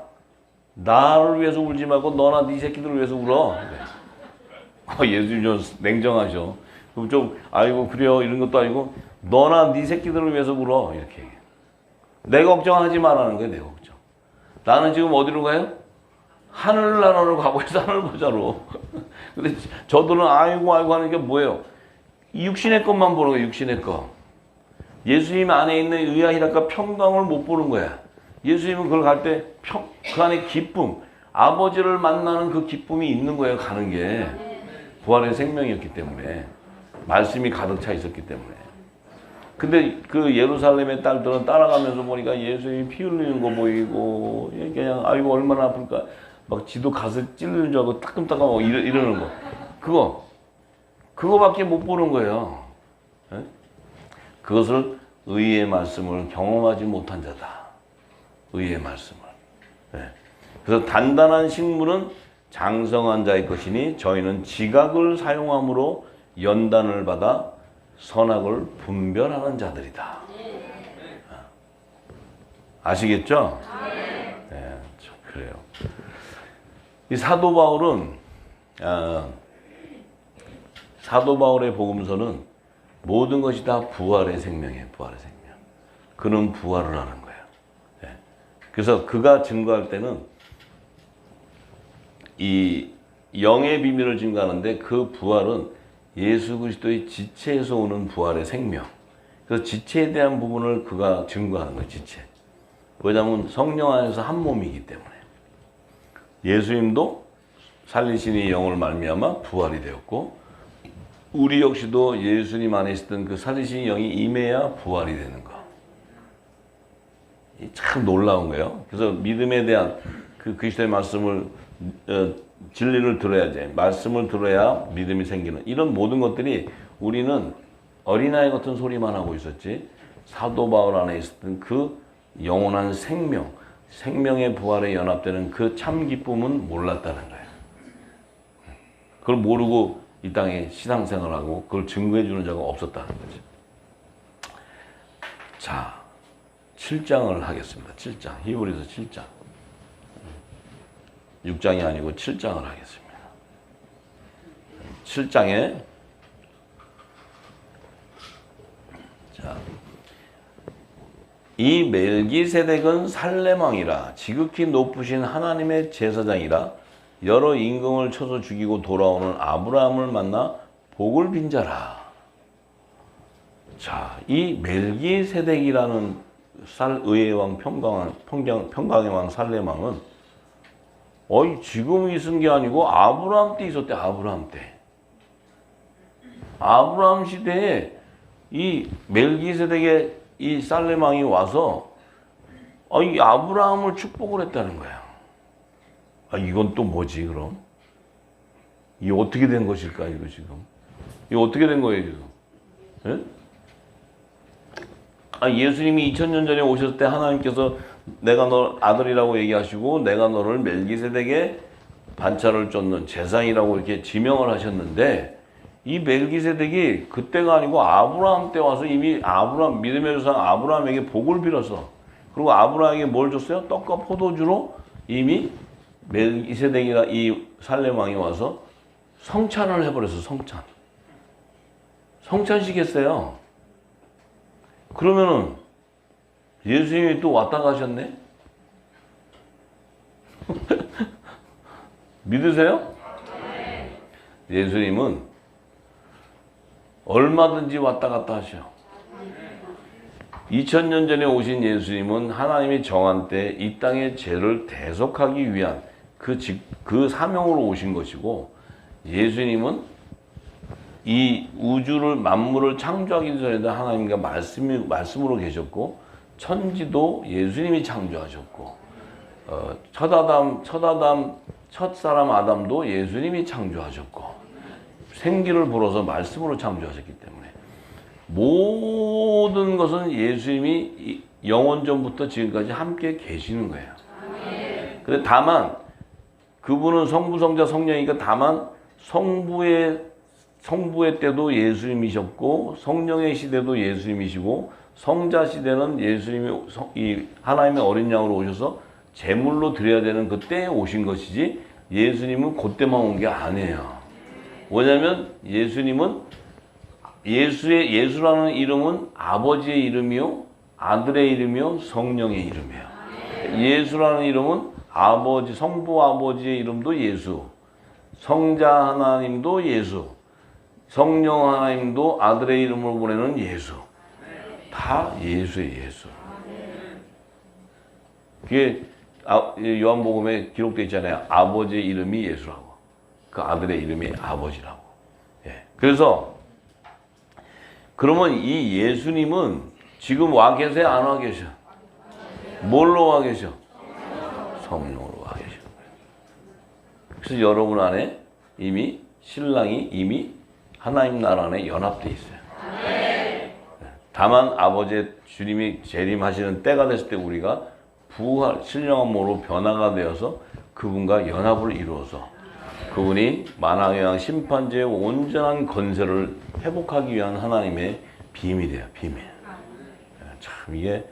나를 위해서 울지 말고 너나 네 새끼들을 위해서 울어. 예수님 좀 냉정하셔. 그럼 좀 아이고 그래요 이런 것도 아니고 너나 네 새끼들을 위해서 울어 이렇게. 내 걱정하지 말라는 거예요. 내 걱정. 나는 지금 어디로 가요? 하늘나라로 가고 있어. 하늘보자로. 근데 저들은 아이고 하는 게 뭐예요? 육신의 것만 보는 거예요. 육신의 것. 예수님 안에 있는 의와 희락과 평강을 못 보는 거야. 예수님은 그걸 갈 때 그 안에 기쁨, 아버지를 만나는 그 기쁨이 있는 거예요. 가는 게. 부활의 생명이었기 때문에. 말씀이 가득 차 있었기 때문에. 근데 그 예루살렘의 딸들은 따라가면서 보니까 예수님이 피 흘리는 거 보이고 그냥 아이고 얼마나 아플까 막 지도 가서 찔리는 줄 알고 따끔따끔 이러는 거 그거밖에 못 보는 거예요. 에? 그것을 의의 말씀을 경험하지 못한 자다. 의의 말씀을. 네. 그래서 단단한 식물은 장성한 자의 것이니 저희는 지각을 사용함으로 연단을 받아 선악을 분별하는 자들이다. 아시겠죠? 네. 그래요. 이 사도 바울은 사도 바울의 복음서는 모든 것이 다 부활의 생명이에요. 부활의 생명. 그는 부활을 하는 거예요. 네. 그래서 그가 증거할 때는 이 영의 비밀을 증거하는데 그 부활은 예수 그리스도의 지체에서 오는 부활의 생명. 그래서 지체에 대한 부분을 그가 증거하는 거예요. 지체. 왜냐하면 성령 안에서 한 몸이기 때문에. 예수님도 살리신 이 영을 말미암아 부활이 되었고 우리 역시도 예수님 안에 있었던 그 살리신 영이 임해야 부활이 되는 거. 참 놀라운 거예요. 그래서 믿음에 대한 그 그리스도의 말씀을 진리를 들어야지. 말씀을 들어야 믿음이 생기는 이런 모든 것들이 우리는 어린아이 같은 소리만 하고 있었지 사도 바울 안에 있었던 그 영원한 생명, 생명의 부활에 연합되는 그 참 기쁨은 몰랐다는 거예요. 그걸 모르고 이 땅에 신앙생활하고 그걸 증거해 주는 자가 없었다는 거죠. 자, 7장을 하겠습니다. 7장. 히브리서 7장. 6장이 아니고 7장을 하겠습니다. 7장에 자, 이 멜기세덱은 살렘왕이라 지극히 높으신 하나님의 제사장이라 여러 임금을 쳐서 죽이고 돌아오는 아브라함을 만나 복을 빈 자라. 자, 이 멜기세덱이라는 의의 왕 평강의 왕 살렘왕은 지금 있은 게 아니고 아브라함 때 있었대. 아브라함 때. 아브라함 시대에 이 멜기세덱의 이 살렘왕이 와서 이 아브라함을 축복을 했다는 거야. 이건 또 뭐지 그럼? 이게 어떻게 된 것일까 이거 지금? 이거 어떻게 된 거예요 지금? 예? 예수님이 2000년 전에 오셨을 때 하나님께서 내가 너 아들이라고 얘기하시고 내가 너를 멜기세덱의 반차를 쫓는 제사장이라고 이렇게 지명을 하셨는데 이 멜기세덱이 그때가 아니고 아브라함 때 와서 이미 아브라함 믿음의 조상 아브라함에게 복을 빌었어. 그리고 아브라함에게 뭘 줬어요? 떡과 포도주로 이미 멜기세덱이라 이 살렘 왕이 와서 성찬을 해버렸어. 성찬식 했어요. 그러면은 예수님이 또 왔다 가셨네? 믿으세요? 예수님은 얼마든지 왔다 갔다 하셔. 2000년 전에 오신 예수님은 하나님이 정한 때 이 땅의 죄를 대속하기 위한 그 사명으로 오신 것이고 예수님은 이 우주를 만물을 창조하기 전에도 하나님과 말씀으로 계셨고 천지도 예수님이 창조하셨고 첫사람 아담도 예수님이 창조하셨고 생기를 불어서 말씀으로 창조하셨기 때문에 모든 것은 예수님이 영원전부터 지금까지 함께 계시는 거예요. 근데 다만 그분은 성부, 성자, 성령이니까 다만 성부의 때도 예수님이셨고 성령의 시대도 예수님이시고 성자 시대는 예수님이 이 하나님의 어린 양으로 오셔서 제물로 드려야 되는 그때에 오신 것이지 예수님은 그때만 온 게 아니에요. 왜냐하면 예수님은 예수라는 이름은 아버지의 이름이요 아들의 이름이요 성령의 이름이에요. 예수라는 이름은 성부 아버지의 이름도 예수, 성자 하나님도 예수, 성령 하나님도 아들의 이름으로 보내는 예수. 다 예수의 예수. 그게 요한복음에 기록되어 있잖아요. 아버지의 이름이 예수라고. 그 아들의 이름이 아버지라고. 예. 그래서 그러면 이 예수님은 지금 와 계세요? 안 와 계셔? 뭘로 와 계셔? 성령으로 와 계셔. 그래서 여러분 안에 이미 신랑이 이미 하나님 나라 안에 연합되어 있어요. 다만 아버지의 주님이 재림하시는 때가 됐을 때 우리가 부활, 신령한 몸으로 변화가 되어서 그분과 연합을 이루어서 그분이 만왕의 왕 심판제의 온전한 건세를 회복하기 위한 하나님의 비밀이에요. 비밀. 참 이게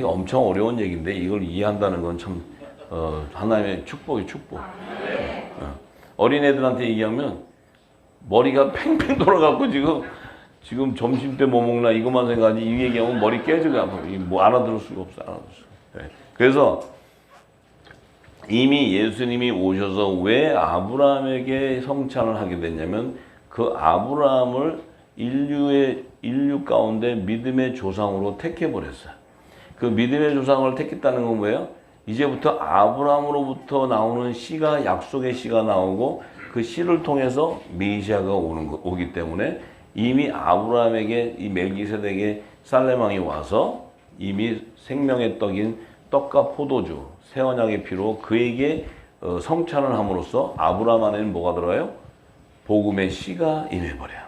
엄청 어려운 얘기인데 이걸 이해한다는 건 참 하나님의 축복이 축복. 어린애들한테 얘기하면 머리가 팽팽 돌아가고 지금 점심 때 뭐 먹나 이것만 생각하지 이 얘기하면 머리 깨지고 뭐 알아들을 수가 없어. 그래서 이미 예수님이 오셔서 왜 아브라함에게 성찬을 하게 됐냐면 그 아브라함을 인류 가운데 믿음의 조상으로 택해버렸어요. 그 믿음의 조상을 택했다는 건 뭐예요? 이제부터 아브라함으로부터 나오는 씨가 약속의 씨가 나오고 그 씨를 통해서 메시아가 오기 때문에 이미 아브라함에게 이 멜기세덱의 살렘 왕이 와서 이미 생명의 떡인 떡과 포도주, 새 언약의 피로 그에게 성찬을 함으로써 아브라함 안에는 뭐가 들어요? 복음의 씨가 임해버려요.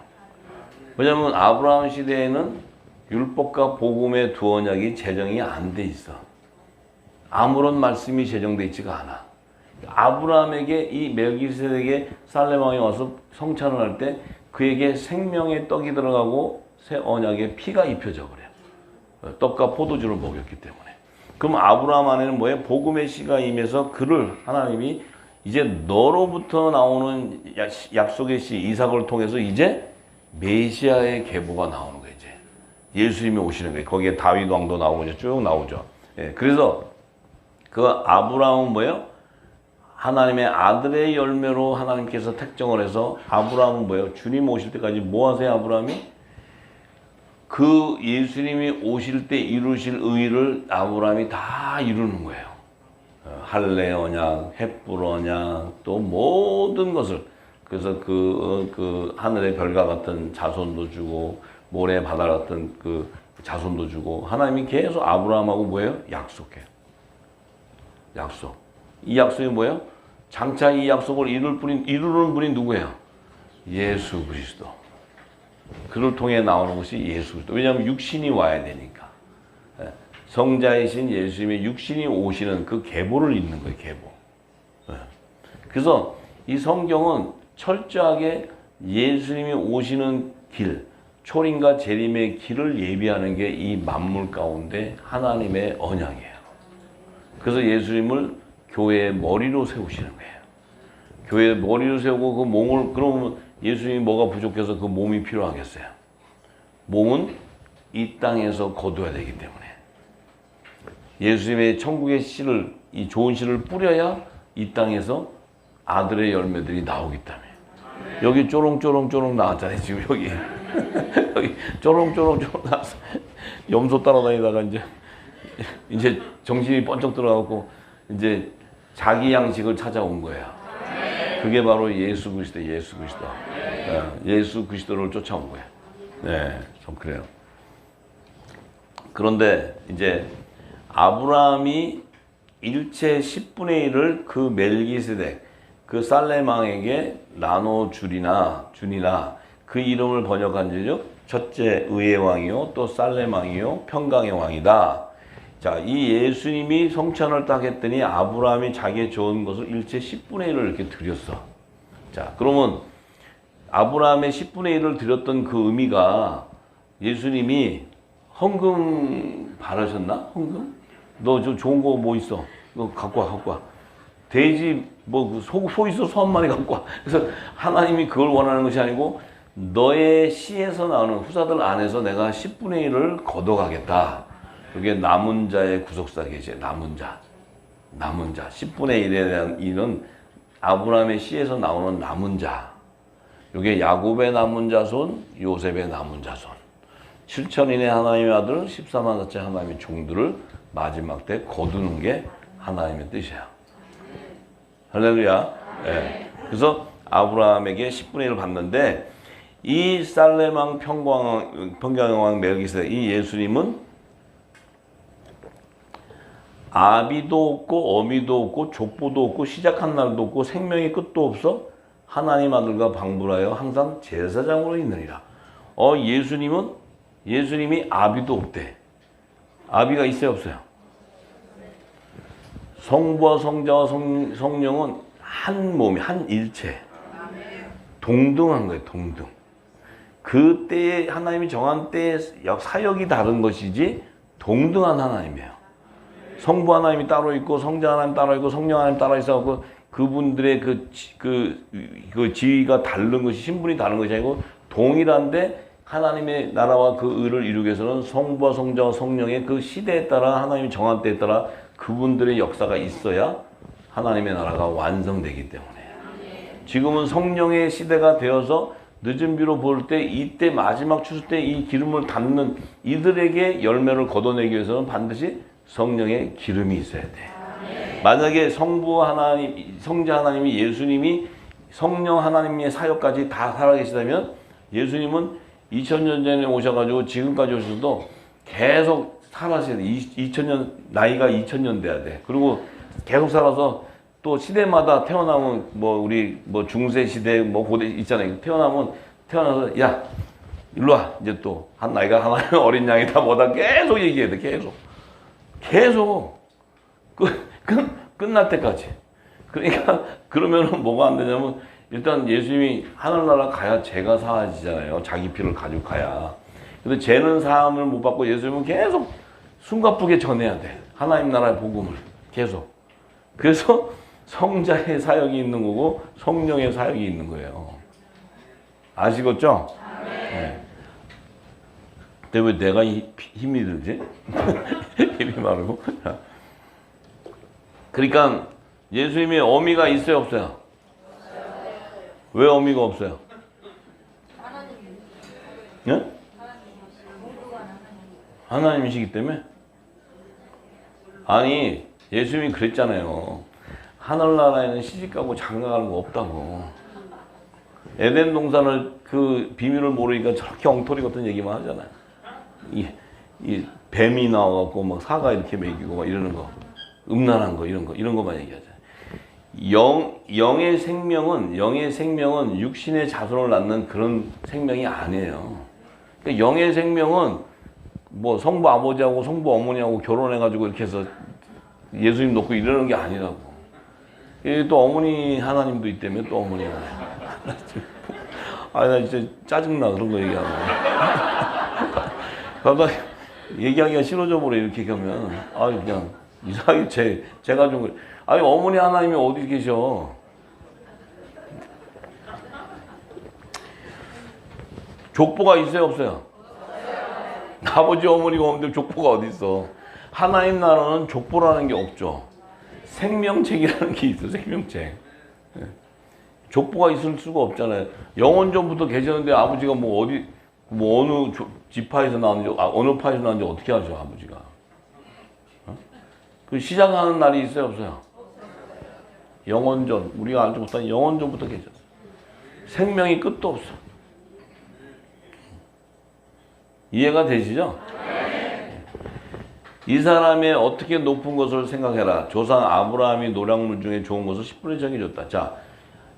왜냐하면 아브라함 시대에는 율법과 복음의 두 언약이 제정이 안 돼 있어. 아무런 말씀이 제정돼 있지가 않아. 아브라함에게 이 멜기세덱의 살렘 왕이 와서 성찬을 할 때 그에게 생명의 떡이 들어가고 새 언약의 피가 입혀져 버려요. 떡과 포도주를 먹였기 때문에. 그럼 아브라함 안에는 뭐예요? 복음의 씨가 임해서 그를 하나님이 이제 너로부터 나오는 약속의 씨 이삭을 통해서 이제 메시아의 계보가 나오는 거예요. 이제 예수님이 오시는 거예요. 거기에 다윗 왕도 나오고 이제 쭉 나오죠. 예, 그래서 그 아브라함은 뭐예요? 하나님의 아들의 열매로 하나님께서 택정을 해서 아브라함은 뭐예요? 주님 오실 때까지 뭐 하세요, 아브라함이? 그 예수님이 오실 때 이루실 의를 아브라함이 다 이루는 거예요. 할례 언약, 헷불 언약, 또 모든 것을. 그래서 그 하늘의 별과 같은 자손도 주고 모래 바다 같은 그 자손도 주고 하나님이 계속 아브라함하고 뭐예요? 약속해요. 약속. 이 약속이 뭐예요? 장차 이 약속을 이루는 분이 누구예요? 예수 그리스도. 그를 통해 나오는 것이 예수 그리스도. 왜냐하면 육신이 와야 되니까. 성자이신 예수님의 육신이 오시는 그 계보를 잇는 거예요. 계보. 그래서 이 성경은 철저하게 예수님이 오시는 길, 초림과 재림의 길을 예비하는 게 이 만물 가운데 하나님의 언약이에요. 그래서 예수님을 교회의 머리로 세우시는 거예요. 교회의 머리로 세우고 그 몸을, 그러면 예수님이 뭐가 부족해서 그 몸이 필요하겠어요? 몸은 이 땅에서 거둬야 되기 때문에. 예수님의 천국의 씨를, 이 좋은 씨를 뿌려야 이 땅에서 아들의 열매들이 나오기 때문에. 여기 쪼롱쪼롱 나왔잖아요, 지금 여기. 여기 쪼롱쪼롱 나왔어. 염소 따라다니다가 이제 정신이 번쩍 들어가고 이제 자기 양식을 찾아온 거야. 그게 바로 예수 그리스도. 예수 그리스도를 쫓아온 거야. 네, 좀 그래요. 그런데 이제 아브라함이 일체 10분의 1을 그 멜기세덱, 그 살렘 왕에게 나눠주니나 그 이름을 번역한 지죠. 첫째 의의 왕이요, 또 살렘 왕이요, 평강의 왕이다. 자, 이 예수님이 성찬을 딱 했더니 아브라함이 자기의 좋은 것을 일체 10분의 1을 이렇게 드렸어. 자, 그러면 아브라함의 10분의 1을 드렸던 그 의미가 예수님이 헌금 바라셨나? 헌금? 너 저 좋은 거 뭐 있어? 너 갖고 와. 돼지 뭐 소 있어? 소 한 마리 갖고 와. 그래서 하나님이 그걸 원하는 것이 아니고 너의 씨에서 나오는 후사들 안에서 내가 10분의 1을 걷어가겠다. 그게 남은 자의 구속사 계시에요. 남은 자. 10분의 1에 대한 일은 아브라함의 씨에서 나오는 남은 자. 이게 야곱의 남은 자손, 요셉의 남은 자손. 7천인의 하나님의 아들, 14만 4천 하나님의 종들을 마지막 때 거두는 게 하나님의 뜻이야. 할렐루야. 네. 그래서 아브라함에게 10분의 1을 받는데 이 살렘 왕, 평강의 왕 멜기세덱, 이 예수님은 아비도 없고 어미도 없고 족보도 없고 시작한 날도 없고 생명의 끝도 없어 하나님 아들과 방불하여 항상 제사장으로 있느니라. 예수님이 아비도 없대. 아비가 있어요, 없어요? 성부와 성자와 성령은 한 몸이, 한 일체. 동등한 거예요, 동등. 그때에 하나님이 정한 때의 사역이 다른 것이지 동등한 하나님이에요. 성부 하나님이 따로 있고 성자 하나님 따로 있고 성령 하나님 따로 있어갖고 그분들의 그 지위가 다른 것이 신분이 다른 것이 아니고 동일한데 하나님의 나라와 그 의를 이루기 위해서는 성부와 성자와 성령의 그 시대에 따라 하나님이 정한 때에 따라 그분들의 역사가 있어야 하나님의 나라가 완성되기 때문에 지금은 성령의 시대가 되어서 늦은 비로 볼 때 이때 마지막 추수 때 이 기름을 담는 이들에게 열매를 거둬내기 위해서는 반드시 성령의 기름이 있어야 돼. 만약에 성부 하나님, 성자 하나님이 예수님이 성령 하나님의 사역까지 다 살아계시다면 예수님은 2000년 전에 오셔가지고 지금까지 오셔도 계속 살아셔야 돼. 2000년, 나이가 2000년 돼야 돼. 그리고 계속 살아서 또 시대마다 태어나면 우리 중세 시대 고대 있잖아요. 태어나서 야 일로 와 이제 또 한 나이가 하나는 어린 양이다 뭐다 계속 얘기해야 돼. 계속 끝날 때까지. 그러니까 그러면은 뭐가 안 되냐면 일단 예수님이 하늘나라 가야 죄가 사하지잖아요. 자기 피를 가지고 가야. 근데 죄는 사함을 못 받고 예수님은 계속 숨가쁘게 전해야 돼. 하나님 나라의 복음을 계속. 그래서 성자의 사역이 있는 거고 성령의 사역이 있는 거예요. 아시겠죠? 네. 근데 왜 내가 힘이 들지? 힘이 마르고. 그러니까 예수님의 어미가 있어요, 없어요? 왜 어미가 없어요? 예? 하나님이시기 때문에? 아니, 예수님이 그랬잖아요. 하늘나라에는 시집가고 장가가는 거 없다고. 에덴 동산을 그 비밀을 모르니까 저렇게 엉터리 같은 얘기만 하잖아요. 이 뱀이 나와갖고 막 사과 이렇게 먹이고 막 이러는 거. 음란한 거, 이런 것만 얘기하잖아요. 영의 생명은 육신의 자손을 낳는 그런 생명이 아니에요. 그러니까 영의 생명은 성부 아버지하고 성부 어머니하고 결혼해가지고 이렇게 해서 예수님 놓고 이러는 게 아니라고. 또 어머니 하나님도 있다며 또 어머니 하나님. 나 진짜 짜증나 그런 거 얘기하면. 그러다 얘기하기가 싫어져 버려 이렇게 하면. 그냥 이상하게 제가 좀 그래. 어머니 하나님이 어디 계셔? 족보가 있어요 없어요? 아버지 어머니가 없는데 족보가 어디 있어? 하나님 나라는 족보라는 게 없죠. 생명책이라는 게 있어. 생명책. 족보가 있을 수가 없잖아요. 영원전부터 계셨는데 아버지가 어느 지파에서 나왔는지 어느 파에서 나왔는지 어떻게 하죠 아버지가? 그 시작하는 날이 있어요 없어요? 영원전, 우리가 알지 못하는 영원전부터 계셨어요. 생명이 끝도 없어. 이해가 되시죠? 이 사람의 어떻게 높은 것을 생각해라. 조상 아브라함이 노량물 중에 좋은 것을 10분의 정해줬다. 자,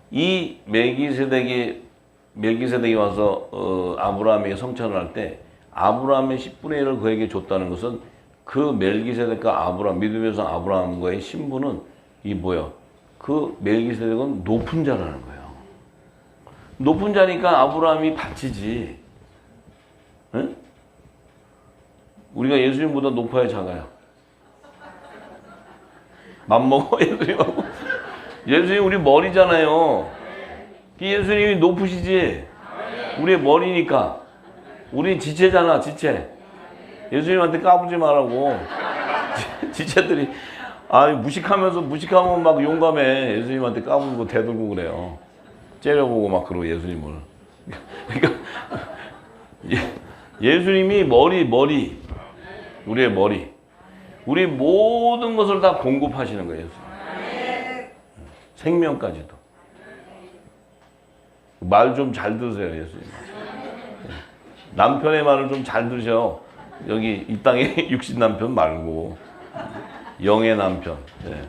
이 멜기세덱이 와서 아브라함에게 성찬을 할 때 아브라함의 10분의 1을 그에게 줬다는 것은 그 멜기세덱과 아브라함, 믿음의 성 아브라함과의 신분은 그 멜기세덱은 높은 자라는 거예요. 높은 자니까 아브라함이 바치지. 응? 우리가 예수님보다 높아야 작아요. 맘먹어 예수님하고. 예수님 우리 머리잖아요. 예수님이 높으시지. 우리의 머리니까. 우리 지체잖아 지체. 예수님한테 까부지 말라고. 지체들이 무식하면 막 용감해. 예수님한테 까불고 대들고 그래요. 째려보고 막 그러고 예수님을. 그러니까 예수님이 머리. 우리의 머리. 우리 모든 것을 다 공급하시는 거예요. 생명까지도. 말 좀 잘 들으세요, 예수님. 남편의 말을 좀 잘 들으셔. 여기 이 땅에 육신 남편 말고 영의 남편. 네.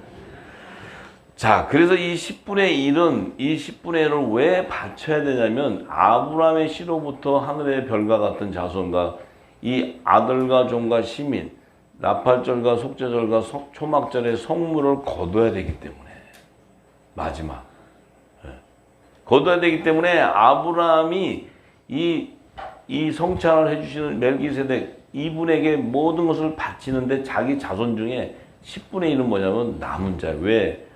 자, 그래서 이 10분의 1을 왜 바쳐야 되냐면 아브라함의 씨로부터 하늘의 별과 같은 자손과 이 아들과 종과 시민, 나팔절과 속죄절과 초막절의 성물을 거둬야 되기 때문에 마지막 거둬야 되기 때문에 아브라함이 이 성찬을 해주시는 멜기세덱 이분에게 모든 것을 바치는데 자기 자손 중에 10분의 1은 뭐냐면 남은 자. 왜?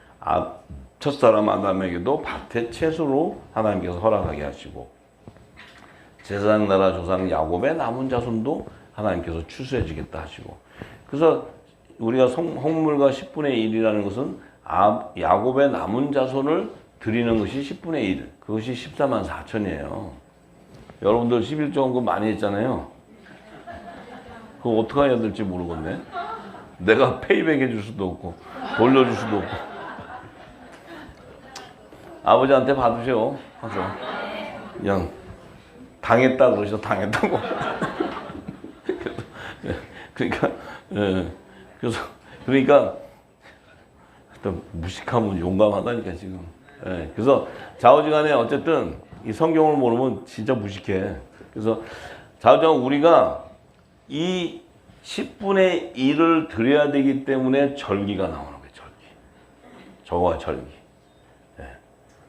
첫사람 아담에게도 밭의 채소로 하나님께서 허락하게 하시고 제사장 나라 조상 야곱의 남은 자손도 하나님께서 추수해 주겠다 하시고, 그래서 우리가 홍물과 10분의 1이라는 것은 야곱의 남은 자손을 드리는 것이 10분의 1, 그것이 14만 4천이에요. 여러분들 11조 헌금 많이 했잖아요. 그거 어떻게 해야 될지 모르겠네. 내가 페이백 해줄 수도 없고 돌려줄 수도 없고. 아버지한테 받으세요. 하죠. 그냥 당했다 그러셔. 당했다고. 그러니까 그러니까 무식하면 용감하다니까 지금. 그래서 좌우지간에 어쨌든 이 성경을 모르면 진짜 무식해. 그래서 좌우지간 우리가 이 10분의 1을 드려야 되기 때문에 절기가 나오는 거예요. 절기. 저와 절기.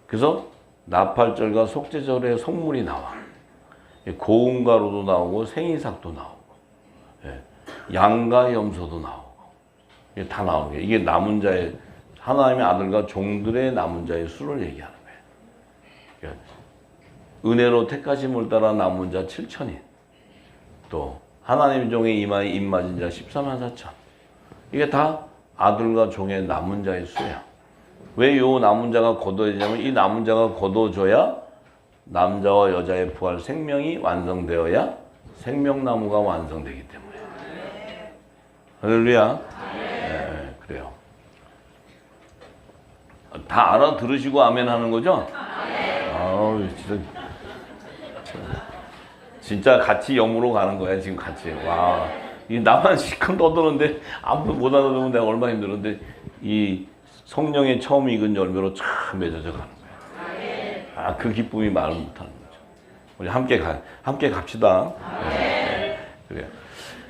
그래서 나팔절과 속죄절에 성물이 나와. 고운가루도 나오고 생이삭도 나오고 양과 염소도 나오고 이게 다 나오는 거예요. 이게 남은 자의 하나님의 아들과 종들의 남은 자의 수를 얘기하는 거예요. 그러니까 은혜로 택하심을 따라 남은 자 7천인, 또 하나님 종의 이마에 입맞은 자 14만 4천. 이게 다 아들과 종의 남은 자의 수야. 왜 요 남은 자가 거둬지냐면 이 남은 자가 거둬져야 남자와 여자의 부활 생명이 완성되어야 생명나무가 완성되기 때문에. 할렐루야. 네, 그래요. 다 알아들으시고 아멘 하는 거죠? 아우, 진짜 같이 영으로 가는 거야, 지금 같이. 와. 이 나만 시큼 떠드는데 아무도 못 알아들으면 내가 얼마나 힘들었는데 이 성령의 처음 익은 열매로 참 맺어져 가는 거야. 그 기쁨이 말을 못하는 거죠. 우리 함께 갑시다. 네. 그래요.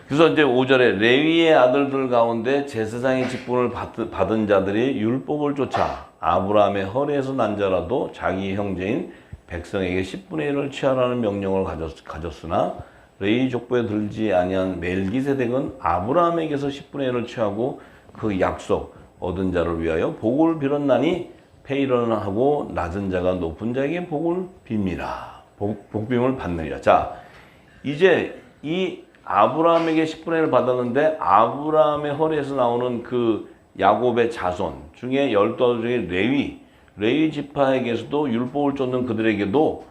그래서 이제 5절에 레위의 아들들 가운데 제사장의 직분을 받은 자들이 율법을 쫓아 아브라함의 허리에서 난 자라도 자기 형제인 백성에게 10분의 1을 취하라는 명령을 가졌으나 레위 족보에 들지 아니한 멜기세덱은 아브라함에게서 10분의 1을 취하고 그 약속 얻은 자를 위하여 복을 빌었나니 페이런을 하고 낮은 자가 높은 자에게 복을 빕니다. 복빔을 받느니라. 자, 이제 이 아브라함에게 10분의 1을 받았는데 아브라함의 허리에서 나오는 그 야곱의 자손 중에 12아들 중에 레위 지파에게서도 율법을 쫓는 그들에게도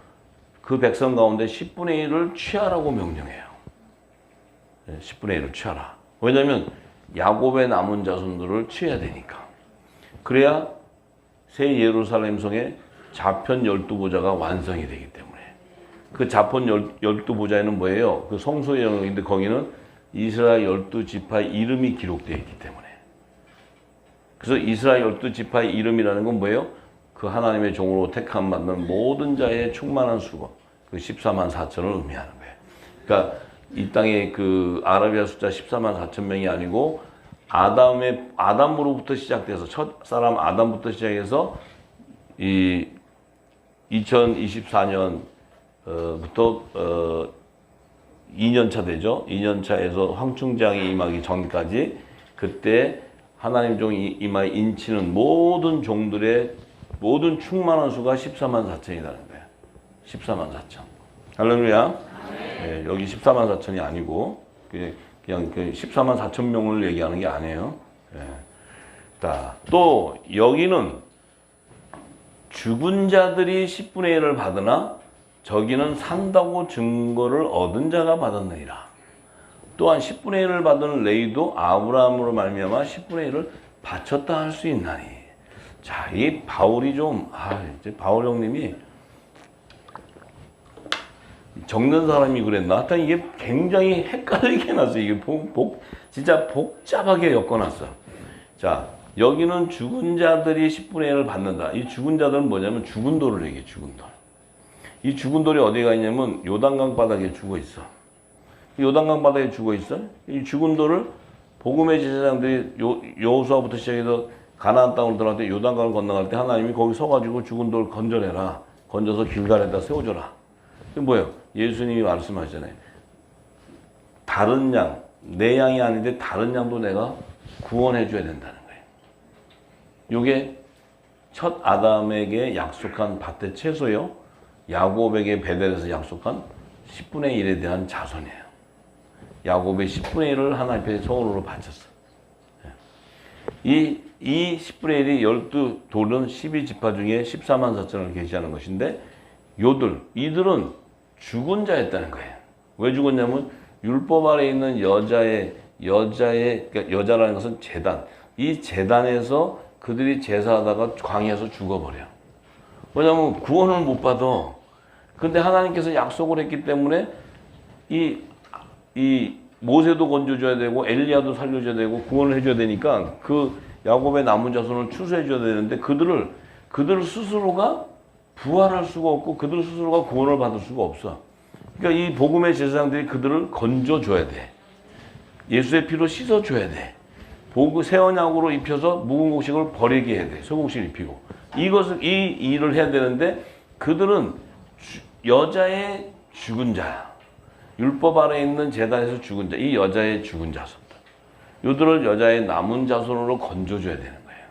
그 백성 가운데 10분의 1을 취하라고 명령해요. 10분의 1을 취하라. 왜냐하면 야곱의 남은 자손들을 취해야 되니까. 그래야 새 예루살렘 성의 자편 12보좌가 완성이 되기 때문에. 그 자편 12보좌에는 뭐예요? 그 성소의 영역인데 거기는 이스라엘 12지파의 이름이 기록되어 있기 때문에. 그래서 이스라엘 12지파의 이름이라는 건 뭐예요? 그 하나님의 종으로 택함 받는 모든 자의 충만한 수고, 그 14만 4천을 의미하는 거예요. 그러니까 이 땅에 그 아라비아 숫자 14만 4천 명이 아니고 아담으로부터 시작돼서 첫 사람 아담부터 시작해서 이 2024년부터 2년차 되죠. 2년차에서 황충장이 임하기 전까지 그때 하나님 종이 이마에 인치는 모든 종들의 모든 충만한 수가 14만 4천이라는 거예요. 14만 4천. 할렐루야. 네, 여기 14만 4천이 아니고 그냥 그 14만 4천 명을 얘기하는 게 아니에요. 네. 또 여기는 죽은 자들이 10분의 1을 받으나 저기는 산다고 증거를 얻은 자가 받았느니라. 또한 10분의 1을 받은 레위도 아브라함으로 말미암아 10분의 1을 바쳤다 할 수 있나니. 자, 이 바울이 이제 바울 형님이 적는 사람이 그랬나? 하여튼 이게 굉장히 헷갈리게 해놨어. 이게 진짜 복잡하게 엮어놨어. 자, 여기는 죽은 자들이 10분의 1을 받는다. 이 죽은 자들은 뭐냐면 죽은 돌을 얘기해, 죽은 돌. 이 죽은 돌이 어디가 있냐면 요단강 바닥에 죽어 있어. 요단강 바닥에 죽어 있어. 이 죽은 돌을 복음의 제사장들이 여호수아부터 시작해서 가나안 땅으로 들어갈 때 요단강을 건너갈 때 하나님이 거기 서가지고 죽은 돌 건져내라. 건져서 길갈에다 세워줘라. 그게 뭐예요? 예수님이 말씀하시잖아요. 다른 양, 내 양이 아닌데 다른 양도 내가 구원해 줘야 된다는 거예요. 요게 첫 아담에게 약속한 밭의 채소요. 야곱에게 베델에서 약속한 10분의 1에 대한 자손이에요. 야곱의 10분의 1을 하나님 앞에 소원으로 바쳤어. 이 10분의 1이 12돌은 12지파 중에 14만 4천을 계시하는 것인데 이들은 죽은 자였다는 거예요. 왜 죽었냐면 율법 아래 있는 그러니까 여자라는 것은 제단. 이 제단에서 그들이 제사하다가 광야에서 죽어버려. 왜냐하면 구원을 못 받아. 근데 하나님께서 약속을 했기 때문에 이 모세도 건져줘야 되고 엘리야도 살려줘야 되고 구원을 해줘야 되니까 그 야곱의 남은 자손을 추수해줘야 되는데 그들 스스로가 부활할 수가 없고 그들 스스로가 구원을 받을 수가 없어. 그러니까 이 복음의 제사장들이 그들을 건져줘야 돼. 예수의 피로 씻어줘야 돼. 새 언약으로 입혀서 묵은 곡식을 버리게 해야 돼. 새 곡식을 입히고. 이 일을 해야 되는데 그들은 여자의 죽은 자야. 율법 아래 있는 제단에서 죽은 자. 이 여자의 죽은 자손들. 요들을 여자의 남은 자손으로 건져줘야 되는 거예요.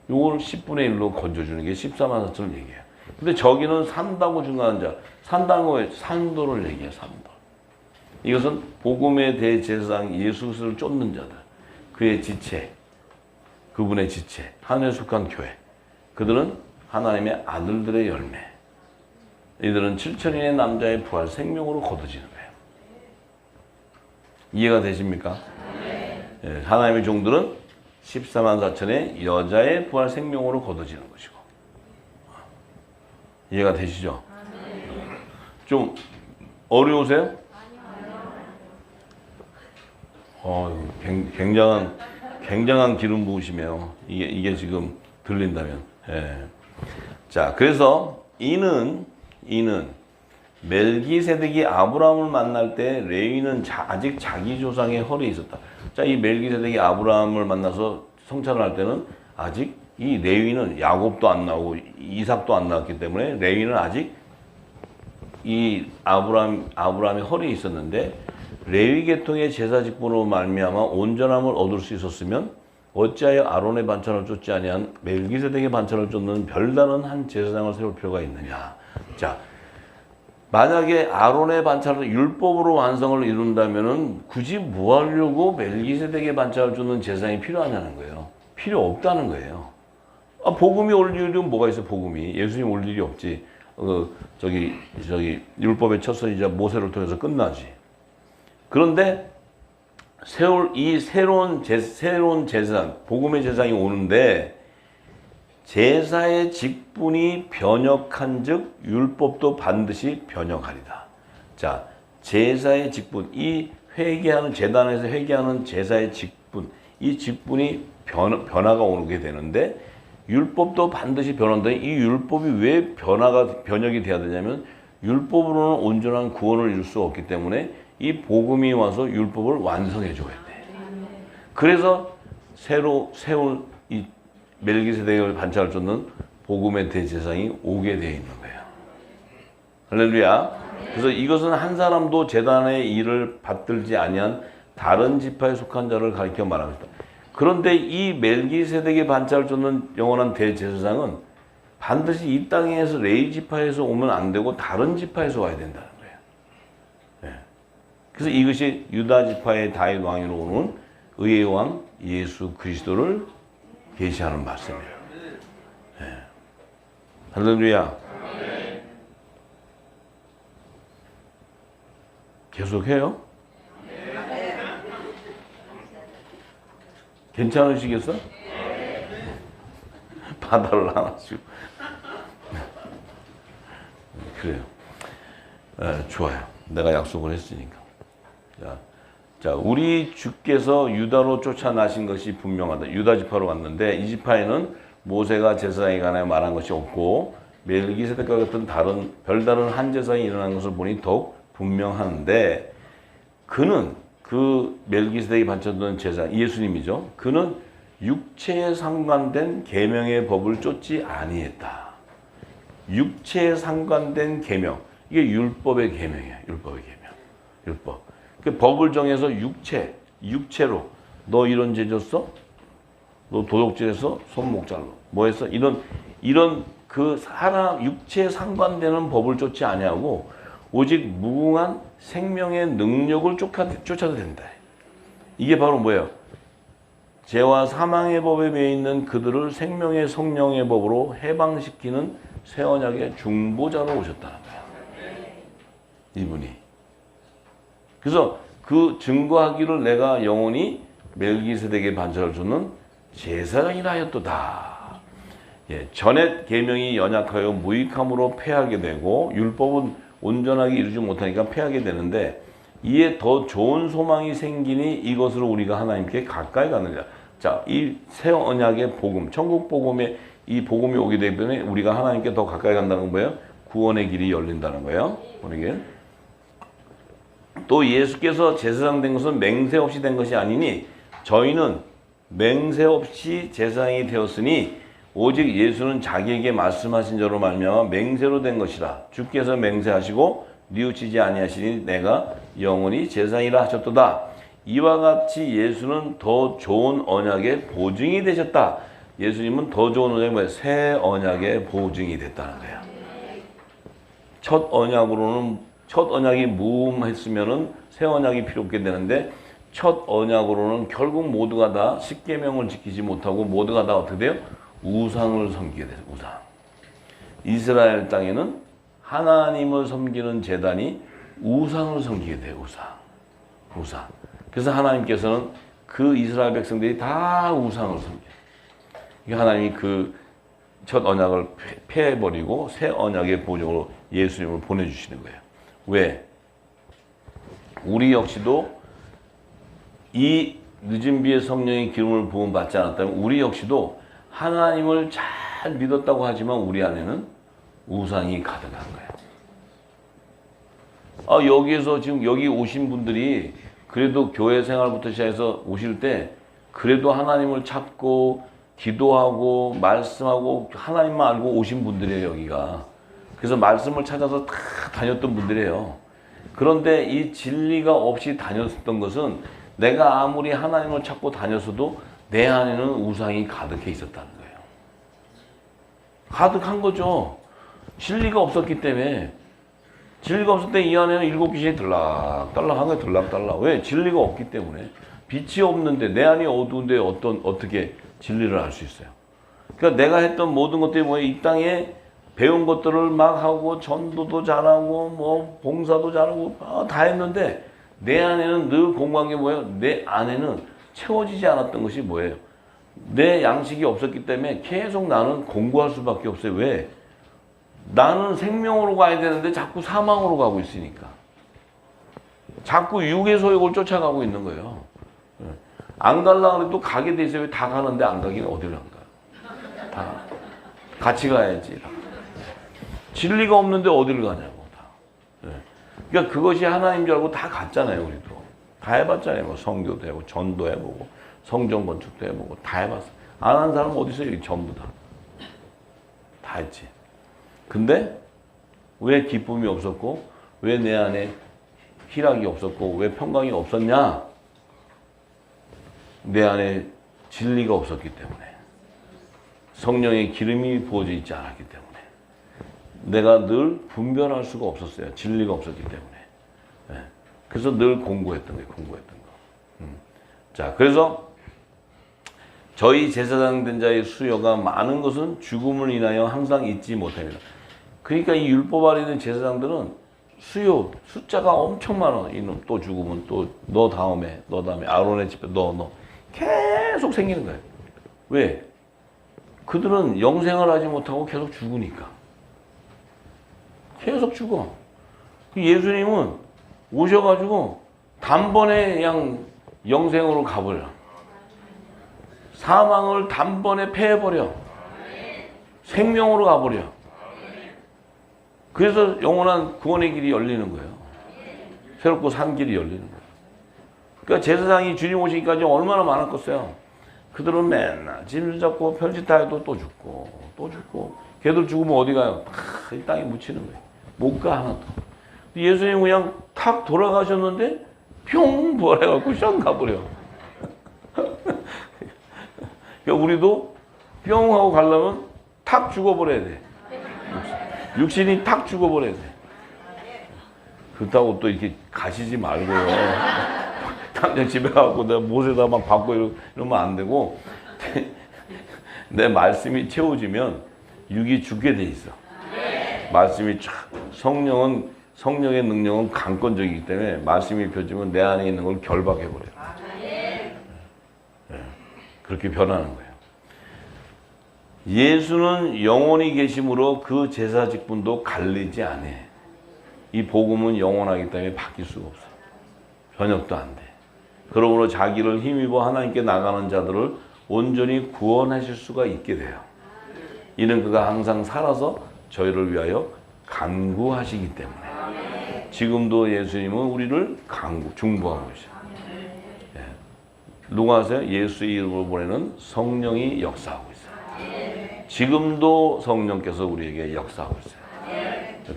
요걸 10분의 1로 건져주는 게 14만 4천을 얘기해요. 근데 저기는 산다고 중요한 자. 산다는 거에 산도를 얘기해요. 산도. 이것은 복음의 대제사장 예수 그리스도를 쫓는 자들. 그의 지체. 그분의 지체. 하늘에 속한 교회. 그들은 하나님의 아들들의 열매. 이들은 7천인의 남자의 부활 생명으로 거둬지는 거예요. 이해가 되십니까? 네. 하나님의 종들은 14만 4천의 여자의 부활 생명으로 거둬지는 것이고. 이해가 되시죠? 좀 어려우세요? 굉장한 기름 부으시네요. 이게 지금 들린다면. 예. 자, 그래서 이는 멜기세덱이 아브라함을 만날 때 레위는 아직 자기 조상의 헐에 있었다. 자, 이 멜기세덱이 아브라함을 만나서 성찬을 할 때는 아직 이 레위는 야곱도 안 나오고 이삭도 안 나왔기 때문에 레위는 아직 이 아브라함의 헐에 있었는데 레위 계통의 제사 직분으로 말미암아 온전함을 얻을 수 있었으면 어찌하여 아론의 반찬을 쫓지 아니한 멜기세덱의 반찬을 쫓는 별다른 한 제사장을 세울 필요가 있느냐. 자, 만약에 아론의 반찬을 율법으로 완성을 이룬다면은 굳이 뭐 하려고 멜기세덱의 반찬을 쫓는 제사장이 필요하냐는 거예요. 필요 없다는 거예요. 복음이 올 일이 뭐가 있어? 복음이 예수님 올 일이 없지. 율법의 첫선이자 모세를 통해서 끝나지. 그런데 이 새로운 제사장, 복음의 제사장이 오는데 제사의 직분이 변역한즉 율법도 반드시 변역하리다. 자, 제사의 직분, 이 회개하는 제단에서 회개하는 제사의 직분, 이 직분이 변화가 오게 되는데 율법도 반드시 변한다. 이 율법이 왜 변역이 돼야 되냐면 율법으로는 온전한 구원을 이룰 수 없기 때문에 이 복음이 와서 율법을 완성해 줘야 돼. 그래서 새로 세울 이 멜기세덱을 반찬을 쫓는 복음의 대제사장이 오게 되어 있는 거예요. 할렐루야. 그래서 이것은 한 사람도 제단의 일을 받들지 아니한 다른 지파에 속한 자를 가리켜 말하고 있다. 그런데 이 멜기세덱의 반찬을 쫓는 영원한 대제사장은 반드시 이 땅에서 레위 지파에서 오면 안 되고 다른 지파에서 와야 된다는 거예요. 네. 그래서 이것이 유다 지파의 다윗 왕으로 오는 의의 왕 예수 그리스도를 계시하는 말씀이에요. 네. 할렐루야. 계속해요? 괜찮으시겠어? 바다를 하나씩. 그래요. 좋아요. 내가 약속을 했으니까. 자, 우리 주께서 유다로 쫓아나신 것이 분명하다. 유다 지파로 갔는데 이 지파에는 모세가 제사장에 관하여 말한 것이 없고 멜기세덱과 같은 별다른 한 제사장이 일어난 것을 보니 더욱 분명한데 그 멜기세덱이 반찬하던 제사장 예수님이죠. 그는 육체에 상관된 계명의 법을 쫓지 아니했다. 육체에 상관된 계명. 이게 율법의 계명이에요. 율법의 계명. 율법. 그 법을 정해서 육체로 너 이런 죄 졌어? 너 도둑질했어? 손목 잘라. 뭐 했어? 이런 그 사람 육체에 상관되는 법을 쫓지 아니하고 오직 무궁한 생명의 능력을 쫓아도 된다. 이게 바로 뭐예요? 죄와 사망의 법에 매여 있는 그들을 생명의 성령의 법으로 해방시키는 새 언약의 중보자로 오셨다는 거예요. 이분이. 그래서 그 증거하기를 내가 영원히 멜기세덱의 반차를 주는 제사장이라 하였도다. 예, 전에 계명이 연약하여 무익함으로 패하게 되고 율법은 온전하게 이루지 못하니까 패하게 되는데 이에 더 좋은 소망이 생기니 이것으로 우리가 하나님께 가까이 가느니라. 자, 이 새 언약의 복음, 천국 복음에 이 복음이 오게 되기 때문에 우리가 하나님께 더 가까이 간다는 거예요. 구원의 길이 열린다는 거예요. 우리에게. 또 예수께서 제사장 된 것은 맹세 없이 된 것이 아니니 저희는 맹세 없이 제사장이 되었으니 오직 예수는 자기에게 말씀하신 자로 말미암아 맹세로 된 것이라. 주께서 맹세하시고 뉘우치지 아니하시니 내가 영원히 제사장이라 하셨도다. 이와 같이 예수는 더 좋은 언약의 보증이 되셨다. 예수님은 더 좋은 언약이 뭐예요? 새 언약의 보증이 됐다는 거예요. 첫 언약이 무음했으면은 새 언약이 필요 없게 되는데 첫 언약으로는 결국 모두가 다 십계명을 지키지 못하고 모두가 다 어떻게 돼요? 우상을 섬기게 돼요. 우상. 이스라엘 땅에는 하나님을 섬기는 제단이 우상을 섬기게 돼요. 우상. 그래서 하나님께서는 그 이스라엘 백성들이 다 우상을 섬겨요. 하나님이 그 첫 언약을 폐해버리고 새 언약의 보증으로 예수님을 보내주시는 거예요. 왜? 우리 역시도 이 늦은 비의 성령의 기름을 부음 받지 않았다면 우리 역시도 하나님을 잘 믿었다고 하지만 우리 안에는 우상이 가득한 거예요. 여기에서 지금 여기 오신 분들이 그래도 교회 생활부터 시작해서 오실 때 그래도 하나님을 찾고 기도하고 말씀하고 하나님만 알고 오신 분들이에요. 여기가. 그래서 말씀을 찾아서 다 다녔던 분들이에요. 그런데 이 진리가 없이 다녔던 것은 내가 아무리 하나님을 찾고 다녔어도 내 안에는 우상이 가득해 있었다는 거예요. 가득한 거죠. 진리가 없었기 때문에. 진리가 없을 때 이 안에는 일곱 귀신이 들락달락한 거예요. 들락달락. 왜? 진리가 없기 때문에. 빛이 없는데 내 안이 어두운데 어떻게 진리를 알 수 있어요. 그러니까 내가 했던 모든 것들이 뭐예요? 이 땅에 배운 것들을 막 하고 전도도 잘하고 뭐 봉사도 잘하고 다 했는데 내 안에는 늘 공부한 게 뭐예요? 내 안에는 채워지지 않았던 것이 뭐예요? 내 양식이 없었기 때문에 계속 나는 공부할 수밖에 없어요. 왜? 나는 생명으로 가야 되는데 자꾸 사망으로 가고 있으니까. 자꾸 육의 소욕을 쫓아가고 있는 거예요. 안 가려고 해도 가게 돼 있어요. 다 가는데 안 가기는 어디를 안 가요? 다 같이 가야지. 진리가 없는데 어디를 가냐고. 다. 그러니까 그것이 하나님 줄 알고 다 갔잖아요. 우리도. 다 해봤잖아요. 뭐 성교도 해보고 전도 해보고 성전 건축도 해보고 다 해봤어. 안 한 사람은 어디 있어요? 여기 전부 다. 다 했지. 근데 왜 기쁨이 없었고 왜 내 안에 희락이 없었고 왜 평강이 없었냐? 내 안에 진리가 없었기 때문에 성령의 기름이 부어져 있지 않았기 때문에 내가 늘 분별할 수가 없었어요. 진리가 없었기 때문에. 그래서 늘 공부했던 거예요. 자, 그래서 저희 제사장 된 자의 수요가 많은 것은 죽음을 인하여 항상 잊지 못합니다. 그러니까 이 율법 아래 있는 제사장들은 수요, 숫자가 엄청 많아. 이놈 또 죽으면 또 너 다음에 아론의 집에 너 계속 생기는 거예요. 왜? 그들은 영생을 하지 못하고 계속 죽으니까. 계속 죽어. 예수님은 오셔가지고 단번에 그냥 영생으로 가버려. 사망을 단번에 패해버려. 생명으로 가버려. 그래서 영원한 구원의 길이 열리는 거예요. 새롭고 산 길이 열리는 거예요. 그러니까 제사장이 주님 오시기까지 얼마나 많았겠어요. 그들은 맨날 짐을 잡고 편지 타도 또 죽고 또 죽고 걔들 죽으면 어디 가요? 이 땅에 묻히는 거예요. 못 가 하나도. 예수님 그냥 탁 돌아가셨는데 평 부활해갖고 션 가버려. 그러니까 우리도 뿅 하고 가려면 탁 죽어버려야 돼. 육신이 탁 죽어버려야 돼. 그렇다고 또 이렇게 가시지 말고요. 당장 집에 가고 내가 못에다 막 받고 이러면 안 되고 내 말씀이 채워지면 육이 죽게 돼 있어. 말씀이 쫙 성령의 능력은 강권적이기 때문에 말씀이 펴지면 내 안에 있는 걸 결박해 버려요. 그렇게 변하는 거예요. 예수는 영원히 계심으로 그 제사 직분도 갈리지 않아. 이 복음은 영원하기 때문에 바뀔 수가 없어. 변혁도 안 돼. 그러므로 자기를 힘입어 하나님께 나가는 자들을 온전히 구원하실 수가 있게 돼요. 이는 그가 항상 살아서 저희를 위하여 간구하시기 때문에. 지금도 예수님은 우리를 중보하고 계셔요. 누가 아세요? 예수의 이름으로 보내는 성령이 역사하고 있어요. 지금도 성령께서 우리에게 역사하고 있어요.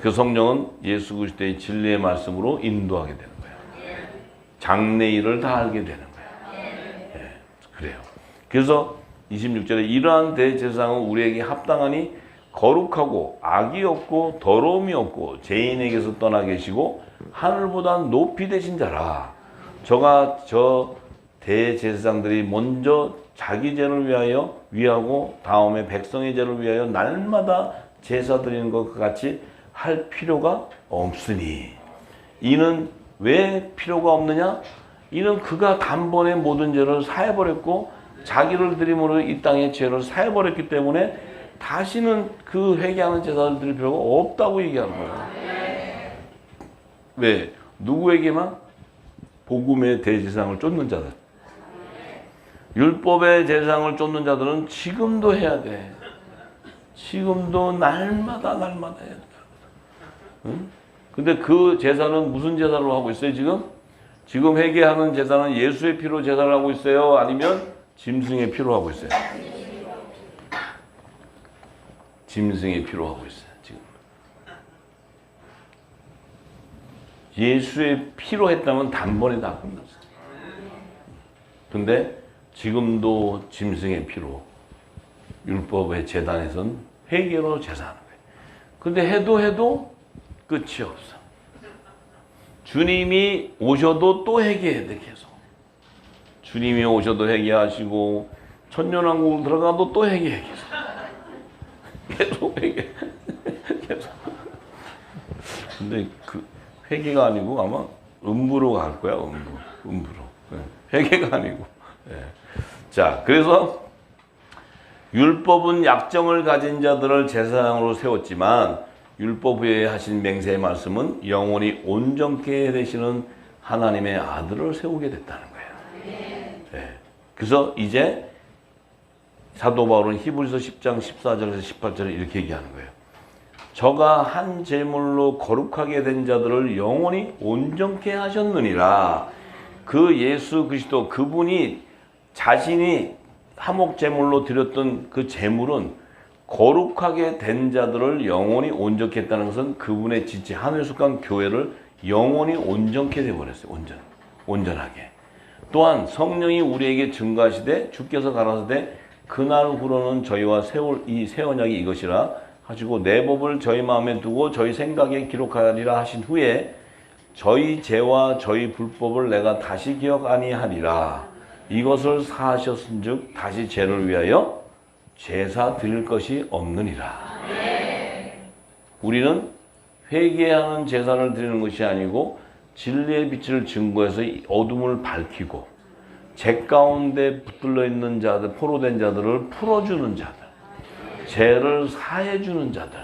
그 성령은 예수 그리스도의 진리의 말씀으로 인도하게 되는 거예요. 장래일을 다 알게 되는 거예요. 그래요. 그래서 26절에 이러한 대제사장은 우리에게 합당하니 거룩하고 악이 없고 더러움이 없고 죄인에게서 떠나 계시고 하늘보다 높이 되신 자라. 저 대제사장들이 먼저 자기 죄를 위하고 다음에 백성의 죄를 위하여 날마다 제사 드리는 것과 같이 할 필요가 없으니. 이는 왜 필요가 없느냐? 이는 그가 단번에 모든 죄를 사해버렸고 자기를 드림으로 이 땅의 죄를 사해버렸기 때문에 다시는 그 회개하는 제사를 드릴 필요가 없다고 얘기하는 거예요. 왜? 누구에게만? 복음의 대제사장을 쫓는 자들. 율법의 제사장을 쫓는 자들은 지금도 해야 돼. 지금도 날마다 해야 돼. 응? 근데 그 제사는 무슨 제사로 하고 있어요, 지금? 지금 회개하는 제사는 예수의 피로 제사를 하고 있어요? 아니면 짐승의 피로 하고 있어요? 짐승의 피로 하고 있어요, 지금. 예수의 피로 했다면 단번에 다 끝났어요. 근데 지금도 짐승의 피로 율법의 제단에선 회개로 제사하는 거예요. 근데 해도 끝이 없어. 주님이 오셔도 또 회개해야 돼, 계속. 주님이 오셔도 회개하시고 천년왕국으로 들어가도 또 회개해, 계속 회개. 계속. 근데 그 회개가 아니고 아마 음부로 갈 거야, 음부로. 회개가 아니고. 자, 그래서 율법은 약정을 가진 자들을 제사장으로 세웠지만 율법 외에 하신 맹세의 말씀은 영원히 온전케 되시는 하나님의 아들을 세우게 됐다는 거예요. 그래서 이제 사도 바울은 히브리서 10장 14절에서 18절에 이렇게 얘기하는 거예요. 저가 한 제물로 거룩하게 된 자들을 영원히 온전케 하셨느니라. 그 예수 그리스도 그분이 자신이 화목 제물로 드렸던 그 제물은 거룩하게 된 자들을 영원히 온전케 했다는 것은 그분의 지체 하늘에 속한 교회를 영원히 온전케 되어버렸어요. 온전하게. 또한 성령이 우리에게 증거하시되 주께서 가라사대 그날 후로는 저희와 세울 이 새 언약이 이것이라 하시고 내 법을 저희 마음에 두고 저희 생각에 기록하리라 하신 후에 저희 죄와 저희 불법을 내가 다시 기억 아니하리라. 이것을 사하셨은즉 다시 죄를 위하여 제사 드릴 것이 없느니라. 우리는 회개하는 제사를 드리는 것이 아니고 진리의 빛을 증거해서 어둠을 밝히고 죄 가운데 붙들려 있는 자들, 포로된 자들을 풀어주는 자들, 죄를 사해주는 자들,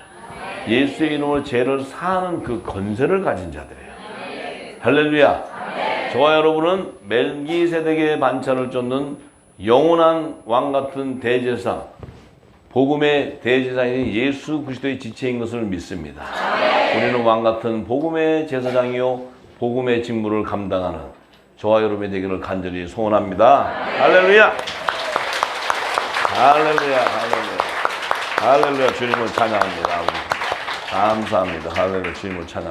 예수의 이름으로 죄를 사하는 그 권세를 가진 자들이에요. 할렐루야. 저와 여러분은 멜기세덱의 반차를 쫓는 영원한 왕 같은 대제사, 복음의 대제사인 예수 그리스도의 지체인 것을 믿습니다. 우리는 왕 같은 복음의 제사장이요 복음의 직무를 감당하는 저와 여러분의 되기를 간절히 소원합니다. 할렐루야. 할렐루야. 할렐루야. 할렐루야. 주님을 찬양합니다. 감사합니다. 할렐루야. 주님을 찬양.